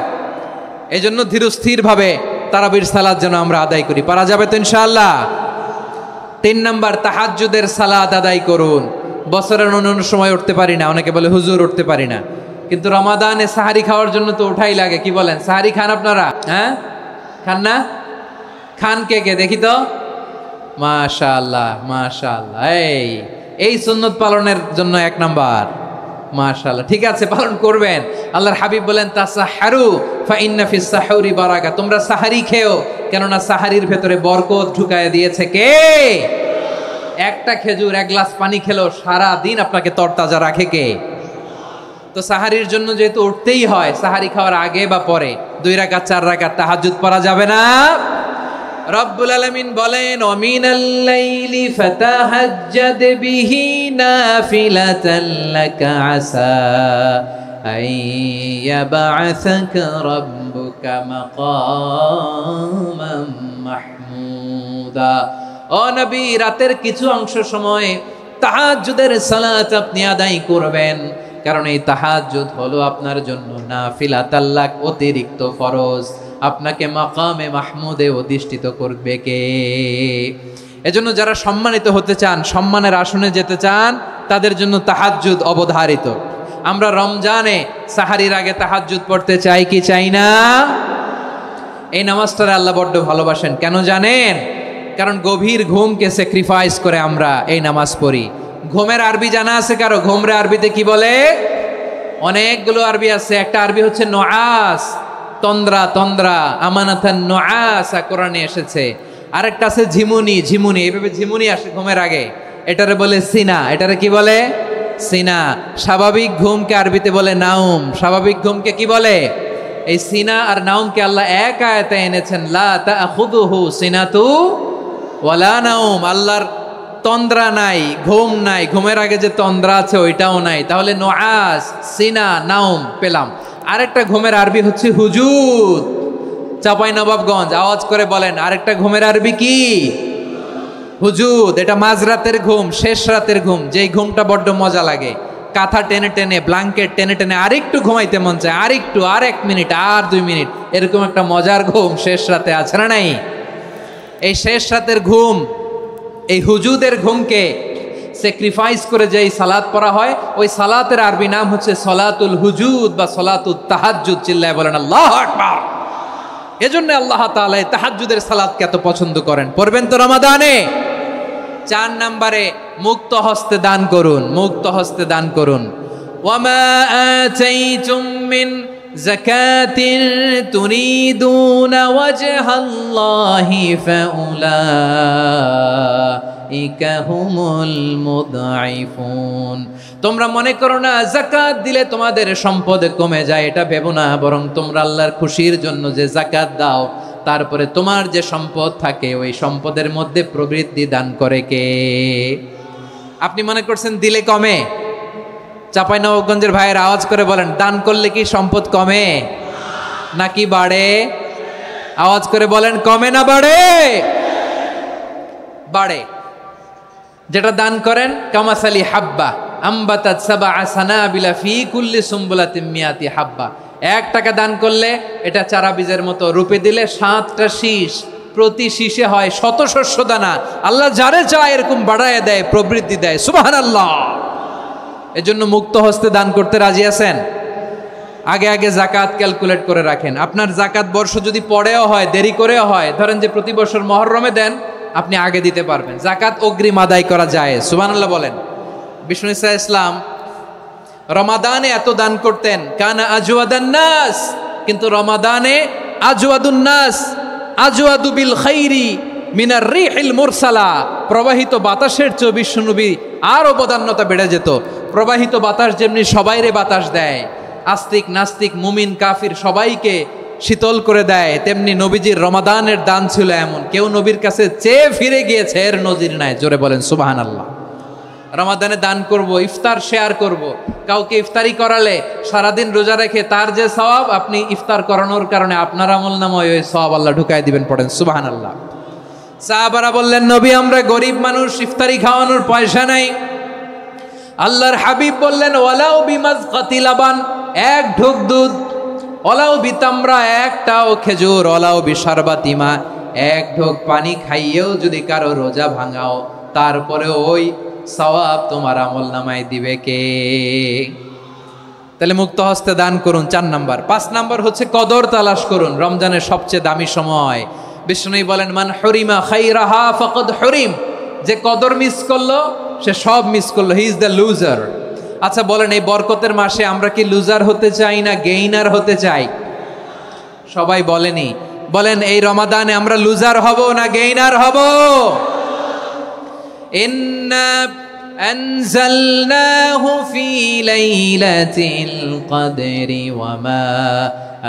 এই জন্য ধীরস্থিরভাবে তারাবির সালাত যেন আমরা আদায় করি। পারা যাবে তো ইনশাআল্লাহ? 3 নাম্বার, তাহাজ্জুদের সালাত আদায় করুন। বছরের অন্য সময় উঠতে পারি না, অনেকে বলে হুজুর উঠতে পারি না, কিন্তু রমাদানে সাহারি খাওয়ার জন্য তো ওঠাই লাগে। কি বলেন, সাহারি খান আপনারা? হ্যাঁ, খান না? খান কে কে দেখি তো? মাশাআল্লাহ মাশাআল্লাহ। এই সুন্নত পালনের জন্য 1 নাম্বার। মাশাআল্লাহ, ঠিক আছে, পালন করবেন। আল্লাহর হাবিব বলেন তাসাহারু ফা ইন্না ফিস সাহুরি বারাকা, তোমরা সাহারি খেও, কেননা সাহারির ভেতরে বরকত ঢুকায় দিয়েছে কে? একটা খেজুর 1 গ্লাস পানি খেলো সারা দিন আপনাকে তরতাজা রাখে কে? তো সাহারির জন্য যেহেতু উঠতেই হয়, সাহারি খাওয়ার আগে বা পরে 2 রাকাত 4 রাকাত তাহাজ্জুদ পড়া যাবে না? রব্বুল আলামিন বলেন ওয়ামিনাল লাইলি ফাতাহাজ্জাদ বিহি নাফিলাতান লাকা আসা আইয়াবআসাকা রাব্বুকা মাকামান মাহমুদা। ও নবী, রাতের কিছু অংশ সময় তাহাজ্জুদের সালাত আপনি আদায় করবেন, কারণ এই তাহাজ্জুদ হলো আপনার জন্য নাফিলাতাল লাক, অতিরিক্ত ফরজ। আপনাকে মাকামে মাহমুদে অধিষ্ঠিত করবে কে? এজন্য যারা সম্মানিত হতে চান, সম্মানের আসনে যেতে চান, তাদের জন্য তাহাজ্জুদ অবধারিত। আমরা রমজানে সাহারির আগে তাহাজ্জুদ পড়তে চাই কি চাই না? এই নামাজটারে আল্লাহ বড্ড ভালোবাসেন। কেন জানেন? কারণ গভীর ঘুমকে স্যাক্রিফাইস করে আমরা এই নামাজ পড়ি। ঘুমের আরবি জানা আছে কারো? ঘুমরে আরবিতে কি বলে? অনেকগুলো আরবি আছে। একটা আরবি হচ্ছে নুআস, তন্দ্রা, তন্দ্রা, আমানাতান নুআসা কোরআনে এসেছে। আরেকটা আছে ঝিমুনি, ঝিমুনি, এইভাবে ঝিমুনি আসে ঘুমের আগে, এটারে বলে সিনা। এটারে কি বলে? সিনা। স্বাভাবিক ঘুমকে আরবিতে বলে নাউম। স্বাভাবিক ঘুমকে কি বলে? এই সিনা আর নাউমকে আল্লাহ এক আয়াতে এনেছেন, লা তাখুযুহু সিনাতু ওয়ালা নাউম। আল্লাহর তন্দ্রা নাই, ঘুম নাই, ঘুমের আগে যে তন্দ্রা আছে ওইটাও নাই। তাহলে নুআস, সিনা, নাউম পেলাম। আরেকটা ঘুমের আরবি হচ্ছে হুজুদ। চাঁপাইনবাবগঞ্জ আওয়াজ করে বলেন, আরেকটা ঘুমের আরবি কি? হুজুদ। এটা মাঝরাতের ঘুম, শেষ রাতের ঘুম, যেই ঘুমটা বড্ড মজা লাগে। কাঁথা টেনে টেনে, ব্ল্যাঙ্কেট টেনে টেনে আরেকটু ঘুমাইতে মন চায়, আরেকটু, আর 1 মিনিট, আর 2 মিনিট, এরকম একটা মজার ঘুম শেষ রাতে আছে না নাই? এই শেষ রাতের ঘুম, এই হুজুদের ঘুমকে স্যাক্রিফাইস করে যেই সালাত পড়া হয়, ওই সালাতের আরবি নাম হচ্ছে সলাতুল হুজুদ বা সলাতুত তাহাজ্জুদ। চিল্লায় বলেন আল্লাহু আকবার। এজন্য আল্লাহ তাআলা এই তাহাজ্জুদের সালাতকে এত পছন্দ করেন। পড়বেন তো রমাদানে। 4 নম্বরে মুক্ত হস্তে দান করুন, মুক্ত হস্তে দান করুন। ওয়ামা আতাইতুম মিন যাকাতিন তুরিদুনা ওয়াজহাল্লাহি ফাউলাইকা হুমুল মুদঈফুন। তোমরা মনে করো না যাকাত দিলে তোমাদের সম্পদ কমে যায়, এটা ভেবো না। বরং তোমরা আল্লাহর খুশির জন্য যে যাকাত দাও, তারপরে তোমার যে সম্পদ থাকে ওই সম্পদের মধ্যে প্রবৃদ্ধি দান করে কে? আপনি মনে করছেন দিলে কমে? চাঁপাইনবাবগঞ্জের ভাইয়ের আওয়াজ করে বলেন, দান করলে কি সম্পদ কমে নাকি বাড়ে? আওয়াজ করে বলেন, কমে না বাড়ে? বাড়ে। যেটা দান করেন, কামাসালি হাব্বা আম্বাতাত সাবআ সানাবিলা ফি কুল্লি সুম্বুলাতিন মিয়াতি হাব্বা। 1 টাকা দান করলে এটা চারা বীজের মতো, রূপে দিলে 7টা শীষ, প্রতি শীষে হয় 100 শস্য দানা। আল্লাহ যারে চায় এরকম বাড়ায় দেয়, প্রবৃদ্ধি দেয়। সুবহানাল্লাহ। এজন্য মুক্ত হস্তে দান করতে রাজি আছেন? আগে আগে যাকাত ক্যালকুলেট করে রাখেন। আপনার যাকাত বর্ষ যদি পরেও হয়, দেরি করেও হয়, ধরেন যে প্রতি বছর মুহররমে দেন, আপনি আগে দিতে পারবেন। যাকাত অগ্রিম আদায় করা যায়। সুবহানাল্লাহ বলেন। বিষ্ণু ঈসা ইসলাম রমাদানে এত দান করতেন, কানা আজওয়াদান নাস, কিন্তু রমাদানে আজওয়াদুন নাস আজওয়াদু বিল খাইরি মিনার রিহিল মুরসালা। প্রবাহিত বাতাসের চেয়ে বিশ্বনবী আরো বদান্যতা বেড়ে যেত। প্রবাহিত বাতাস যেমনি সবাইরে বাতাস দেয়, আস্তিক নাস্তিক মুমিন কাফির সবাইকে শীতল করে দেয়, তেমনি নবীজির রমাদানের দান ছিল এমন, কেউ নবীর কাছে চেয়ে ফিরে গিয়েছে এর নজির নাই। জোরে বলেন সুবহানাল্লাহ। রমাদানে দান করব, ইফতার শেয়ার করব। কাউকে ইফতারি করালে সারাদিন রোজা রেখে তার যে সওয়াব, আপনি ইফতার করানোর কারণে আপনার আমলনামায় ওই সওয়াব আল্লাহ ঢুকাই দিবেন। পড়েন সুবহানাল্লাহ। সাহাবারা বললেন, নবী আমরা গরিব মানুষ, ইফতারি খাওয়ানোর পয়সা নাই। আল্লাহর হাবিব বললেন, ওয়ালাউ বিমাজকাতি লাবান, 1 ঢোক দুধ, ওয়ালাউ বিতামরা, 1টাও খেজুর, ওয়ালাউ বিশারবাতিমা, 1 ঢোক পানি খাইয়েও যদি কারো রোজা ভাঙাও, তারপরে ওই সওয়াব তোমার আমলনামায় দিবে কে? তাহলে মুক্ত হস্তে দান করুন, 4 নাম্বার। 5 নাম্বার হচ্ছে কদর তালাশ করুন। রমজানের সবচেয়ে দামি সময়। বিষ্ণু বলেন, মান হরিমা খাইরাহা ফাকাদ হরিম। যে কদর মিস করলো সে সব মিস করলো, হি ইজ দ্য লুজার। আচ্ছা বলেন, এই বরকতের মাসে আমরা কি লুজার হতে চাই না গেইনার হতে চাই? সবাই বলেনি। বলেন, এই রমাদানে আমরা লুজার হব না গেইনার হব? ইন্না আনজালনাহু ফি লাইলাতিল কদরি ওয়া মা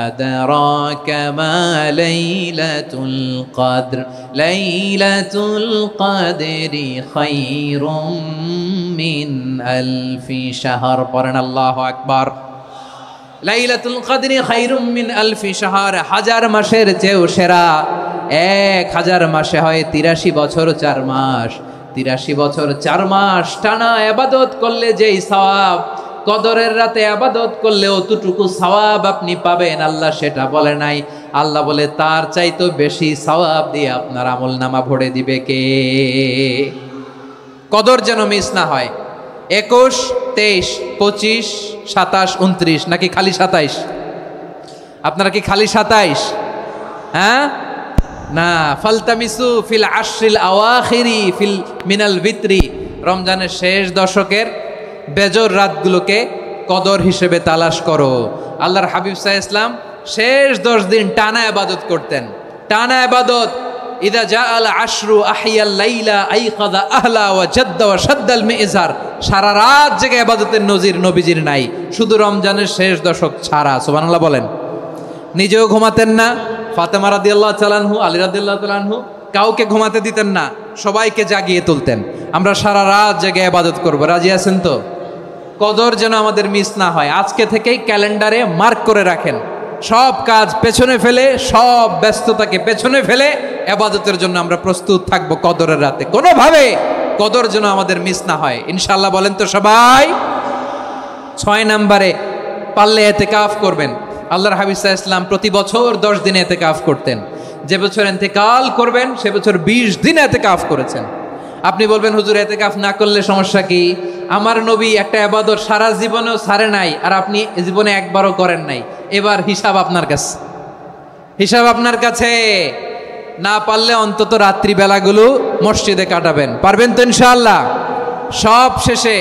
আদরাকা মা লাইলাতুল কদর লাইলাতুল কদরি খায়রুম মিন আলফি শাহর। পড়েন আল্লাহু আকবার। লাইলাতুল কদরি খায়রুম মিন আলফি শাহর, 1000 মাসের চেয়েও সেরা। 1000 মাসে হয় 83 বছর 4 মাস। 83 বছর 4 মাস টানা ইবাদত করলে যেই সওয়াব, কদরের রাতে ইবাদত করলে অতটুকু সওয়াব আপনি পাবেন, আল্লাহ সেটা বলে নাই। আল্লাহ বলে তার চাইতে বেশি সওয়াব দিয়ে আপনার আমলনামা ভরে দিবে কে? কদর যেন মিস না হয়। 21, 23, 25, 27, 29 নাকি খালি 27? আপনারা কি খালি 27? হ্যাঁ না, ফালতামিসু ফিল আশরিল আওয়াখিরি ফিল মিনাল ভিতরি, রমজানের শেষ দশকের বেজর রাতগুলোকে কদর হিসেবে তালাশ করো। আল্লাহর হাবিব সাল্লাল্লাহু আলাইহি ওয়াসাল্লাম শেষ 10 দিন টানা ইবাদত করতেন, টানা ইবাদত। ইদা জাআল আশরু আহিয়াল লাইলা আইকাযা আহলা ওয়া জাদ্দা ওয়া শাদ্দাল মিজার, সারা রাত জেগে ইবাদতের নজির নবীজির নাই, শুধু রমজানের শেষ দশক ছাড়া। সুবহানাল্লাহ বলেন। নিজেও ঘুমাতেন না, ফাতেমা রাদিয়াল্লাহু তাআলা আনহু, আলী রাদিয়াল্লাহু তাআলা আনহু কাউকে ঘুমাতে দিতেন না, সবাইকে জাগিয়ে তুলতেন। আমরা সারা রাত জেগে ইবাদত করব, রাজি আছেন তো? কদর যেন আমাদের মিস না হয়। আজকে থেকেই ক্যালেন্ডারে মার্ক করে রাখেন, সব কাজ পেছনে ফেলে, সব ব্যস্ততাকে পেছনে ফেলে ইবাদতের জন্য আমরা প্রস্তুত থাকবো কদরের রাতে। কোনোভাবে কদর যেন আমাদের মিস না হয়, ইনশাআল্লাহ। বলেন তো সবাই। 6 নম্বরে পারলে ইতিকাফ করবেন। আল্লাহর হাবিব সাল্লাল্লাহু আলাইহি ওয়াসাল্লাম প্রতি বছর 10 দিন ইতিকাফ করতেন। যে বছর ইন্তেকাল করবেন সে বছর 20 দিন ইতিকাফ করেছেন। আপনি বলবেন হুজুর ইতিকাফ না করলে সমস্যা কি? আমার নবী একটা ইবাদত সারা জীবনেও ছাড়ে নাই, আর আপনি জীবনে একবারও করেন নাই। এবার হিসাব আপনার কাছে, হিসাব আপনার কাছে। না পারলে অন্তত রাত্রি বেলাগুলো মসজিদে কাটাবেন, পারবেন তো ইনশাআল্লাহ? সব শেষে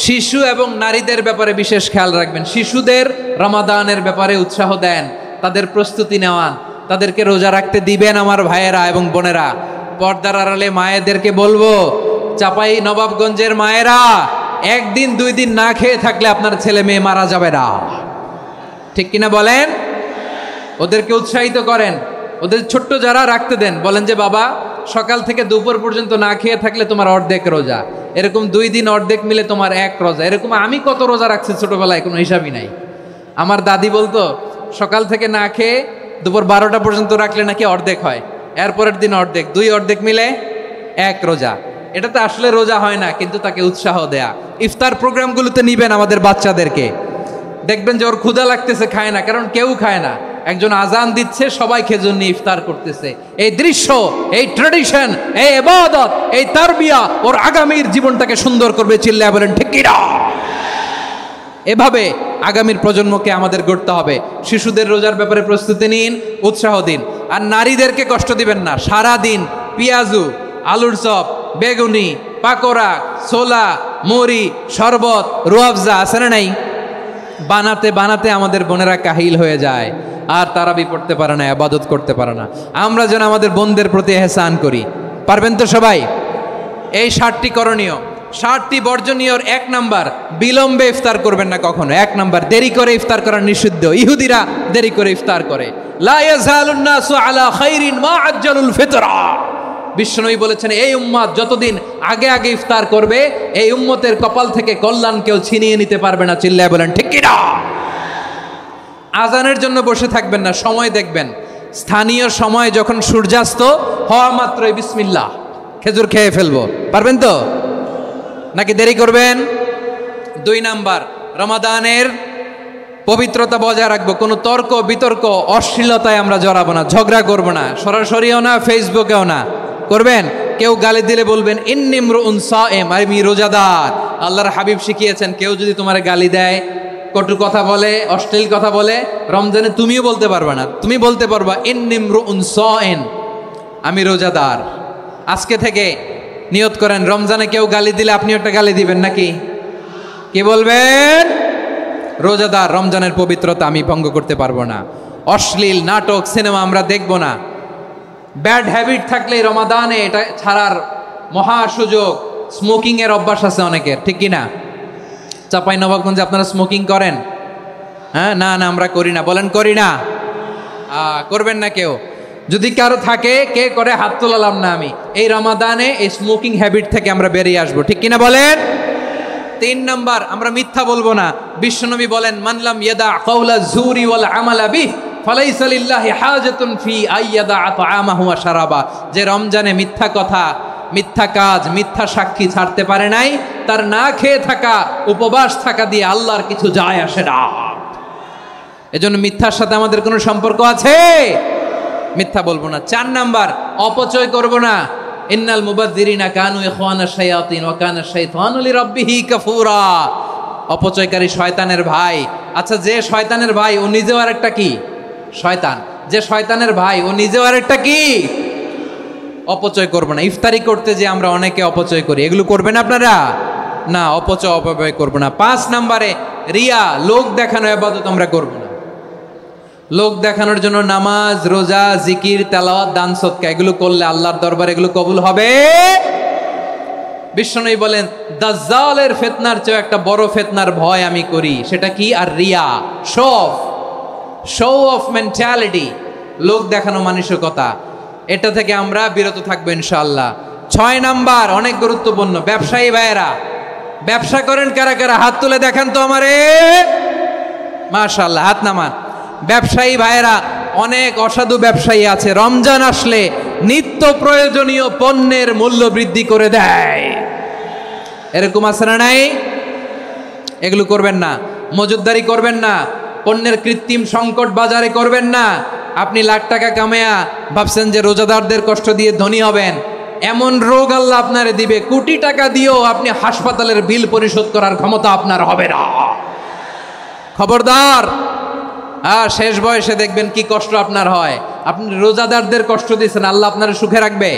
শিশু এবং নারীদের ব্যাপারে বিশেষ খেয়াল রাখবেন। শিশুদের রমাদানের ব্যাপারে উৎসাহ দেন, তাদের প্রস্তুতি নেওয়ান, তাদেরকে রোজা রাখতে দিবেন। আমার ভাইয়েরা এবং বোনেরা, পর্দার আড়ালে মায়েদেরকে বলবো, চাপাই নবাবগঞ্জের মায়েরা, 1 দিন 2 দিন না খেয়ে থাকলে আপনার ছেলে মেয়ে মারা যাবে না, ঠিক কিনা বলেন? ওদেরকে উৎসাহিত করেন, ওদের ছোট্ট যারা রাখতে দেন, বলেন যে বাবা সকাল থেকে দুপুর পর্যন্ত না খেয়ে থাকলে তোমার অর্ধেক রোজা, এরকম 2 দিন অর্ধেক মিলে তোমার 1 রোজা। এরকম আমি কত রোজা রাখছি ছোটবেলায়, কোনো হিসাবই নাই। আমার দাদি বলতো সকাল থেকে না খেয়ে দুপুর 12টা পর্যন্ত রাখলে নাকি অর্ধেক হয়, এরপরের দিন অর্ধেক, 2 অর্ধেক মিলে 1 রোজা। এটা তো আসলে রোজা হয় না, কিন্তু তাকে উৎসাহ দেয়া। ইফতার প্রোগ্রামগুলোতে নিবেন আমাদের বাচ্চাদেরকে, দেখবেন যে ওর ক্ষুধা লাগতেছে, খায় না, কারণ কেউ খায় না। একজন আজান দিচ্ছে, সবাই খেজুর নিয়ে ইফতার করতেছে। এই দৃশ্য, এই ট্র্যাডিশন, এই ইবাদত, এই তারবিয়া ওর আগামীর জীবনটাকে সুন্দর করবে। চিল্লায়া বলেন ঠিক কি না? এভাবে আগামীর প্রজন্মকে আমাদের গড়তে হবে। শিশুদের রোজার ব্যাপারে প্রস্তুতি নিন, উৎসাহ দিন। আর নারীদেরকে কষ্ট দিবেন না। সারা দিন পেঁয়াজু, আলুর চপ, বেগুনি, পাকোড়া, ছোলা, মুড়ি, শরবত, রুয়াবজা আছে না নাই? বানাতে বানাতে আমাদের বোনেরা কাহিল হয়ে যায়, আর তারাবি পড়তে পারে না, ইবাদত করতে পারে না। আমরা যেন আমাদের বোনদের প্রতি ইহসান করি, পারবেন তো সবাই? এই 7টি করণীয়, 7টি বর্জনীয়। 1 নাম্বার, বিলম্বে ইফতার করবেন না কখনো। 1 নাম্বার, দেরি করে ইফতার করা নিষিদ্ধ। ইহুদিরা দেরি করে ইফতার করে। লা ইয়াজালুন নাসু আলা খাইরিন মা আজ্জালুল ফিতরা। বিশ্বনবী বলেছেন, এই উম্মত যতদিন আগে আগে ইফতার করবে, এই উম্মতের কপাল থেকে কল্যাণ কেউ ছিনিয়ে নিতে পারবে না। চিল্লায় বলেন ঠিক কি না? আজানের জন্য বসে থাকবেন না, সময় দেখবেন। স্থানীয় সময় যখন সূর্যাস্ত হওয়া মাত্রই বিসমিল্লাহ, খেজুর খেয়ে ফেলবো, পারবেন তো? নাকি দেরি করবেন? 2 নাম্বার, রমাদানের পবিত্রতা বজায় রাখবো। কোনো তর্ক বিতর্ক অশ্লীলতায় আমরা জড়াবো না, ঝগড়া করবো না, সরাসরিও না, ফেসবুকেও না। করবেন কেউ গালি দিলে বলবেন ইন্নিমরুন সায়েম, আমি রোজাদার। আল্লাহর হাবিব শিখিয়েছেন, কেউ যদি তোমার গালি দেয়, কটু কথা বলে, অশ্লীল কথা বলে, রমজানে তুমিও বলতে পারবে না। তুমি বলতে পারবা ইন্নিমরুন সায়েম, আমি রোজাদার। আজকে থেকে নিয়ত করেন, রমজানে কেউ গালি দিলে আপনি একটা গালি দিবেন নাকি? কি বলবেন? রোজাদার, রমজানের পবিত্রতা আমি ভঙ্গ করতে পারবো না। অশ্লীল নাটক, সিনেমা আমরা দেখবো না। ব্যাড হ্যাবিট থাকলে রমাদানে এটা ছাড়ার মহা সুযোগ। স্মোকিং এর অভ্যাস আছে অনেকের, ঠিক কি না? চাপাই নবাবগঞ্জে আপনারা স্মোকিং করেন? হ্যাঁ, না না আমরা করি না। বলেন করি না? করবেন না কেউ। যদি কারো থাকে, কে করে হাত তোলালাম না আমি। এই রমাদানে এই স্মোকিং হ্যাবিট থেকে আমরা বেরিয়ে আসবো, ঠিক কিনা বলেন? 3 নাম্বার, আমরা মিথ্যা বলবো না। বিশ্বনবী বলেন, মানলাম ইয়াদা কাওলা যুরি ওয়াল আমালা বিহি ফালাইসা লিল্লাহি হাজাতুন ফি আইয়াদা তাআমাহু ওয়া শারাবা। যে রমজানে মিথ্যা কথা, মিথ্যা কাজ, মিথ্যা সাক্ষী ছাড়তে পারে নাই, তার না খেয়ে থাকা উপবাস থাকা দিয়ে আল্লাহর কিছু যায় আসে না। এজন্য মিথ্যার সাথে আমাদের কোনো সম্পর্ক আছে? মিথ্যা বলবো না। 4 নাম্বার, অপচয় করব না। ইন্নাল মুবাযযিরিনা কানু ইখওয়ানাশ শায়াতিন ওয়া কানা শাইতানু লিরাব্বিহি কাফুরা। অপচয়কারী শয়তানের ভাই। আচ্ছা, যে শয়তানের ভাই ও নিজেও আরেকটা কি? শয়তান। যে শয়তানের ভাই ও নিজেও আরেকটা কি? অপচয় করব না। ইফতারি করতে যে আমরা অনেকে অপচয় করি, এগুলো করবেন আপনারা? না, অপচয় অপব্যয় করব না। 5 নাম্বারে রিয়া, লোক দেখানো ইবাদত আমরা করব না। লোক দেখানোর জন্য নামাজ, রোজা, জিকির, তেলাওয়াত, দান, সদকা এগুলো করলে আল্লাহর দরবারে এগুলো কবুল হবে? বিশ্বনবী বলেন, দাজ্জালের ফিতনার চেয়ে একটা বড় ফিতনার ভয় আমি করি, সেটা কি? আর রিয়া, শো অফ মেন্টালিটি, লোক দেখানো মানসিকতা। এটা থেকে আমরা বিরত থাকবো ইনশাআল্লাহ। 6 নাম্বার, অনেক গুরুত্বপূর্ণ। ব্যবসায়ী ভাইয়েরা, ব্যবসা করেন কারা কারা? হাত তুলে দেখান তো আমারে। মাশাআল্লাহ, হাত নামান। ব্যবসায়ী ভাইয়েরা, অনেক অসাধু ব্যবসায়ী আছে, রমজান আসলে নিত্য প্রয়োজনীয় পণ্যের মূল্য বৃদ্ধি করে দেয়। এরকম আছে না নাই? এগুলো করবেন না। মজুদদারি করবেন না। পণ্যের কৃত্রিম সংকট বাজারে করবেন না। আপনি লাখ টাকা কামায়া ভাবছেন যে রোজাদারদের কষ্ট দিয়ে ধনী হবেন, এমন রোগ আল্লাহ আপনারে দিবে, কোটি টাকা দিয়েও আপনি হাসপাতালের বিল পরিশোধ করার ক্ষমতা আপনার হবে না। খবরদার। শেষ বয়সে দেখবেন কি কষ্ট আপনার হয়। আপনি রোজাদারদের কষ্ট দিচ্ছেন, আল্লাহ আপনার সুখে রাখবে?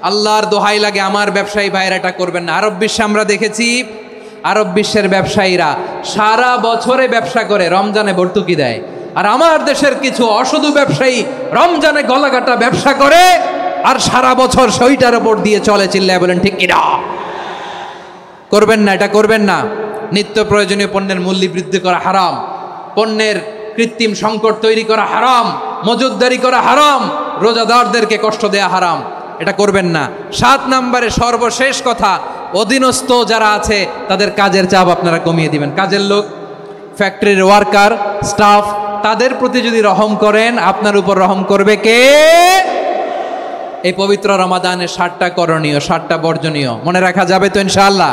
আল্লাহর দোহাই লাগে, আমার ব্যবসায়ী ভাইয়েরা এটা করবেন না। আরব বিশ্বে আমরা দেখেছি, আরব বিশ্বের ব্যবসায়ীরা সারা বছরে ব্যবসা করে, রমজানে ভর্তুকি দেয়। আর আমার দেশের কিছু অসাধু ব্যবসায়ী রমজানে গলাকাটা ব্যবসা করে আর সারা বছর সেইটার উপর দিয়ে চলে। চিল্লায় বলেন ঠিক কিনা? করবেন না, এটা করবেন না। নিত্য প্রয়োজনীয় পণ্যের মূল্য বৃদ্ধি করা হারাম, পণ্যের কৃত্রিম সংকট তৈরি করা হারাম, মজুদদারি করা হারাম, রোজাদারদেরকে কষ্ট দেয়া হারাম, এটা করবেন না। 7 নাম্বারে সর্বশেষ কথা, অধীনস্থ যারা আছে তাদের কাজের চাপ আপনারা কমিয়ে দিবেন। কাজের লোক, ফ্যাক্টরির ওয়ার্কার, স্টাফ, তাদের প্রতি যদি রহম করেন, আপনার উপর রহম করবে কে? এই পবিত্র রমাদানে 7টা করণীয়, 7টা বর্জনীয় মনে রাখা যাবে তো ইনশাআল্লাহ?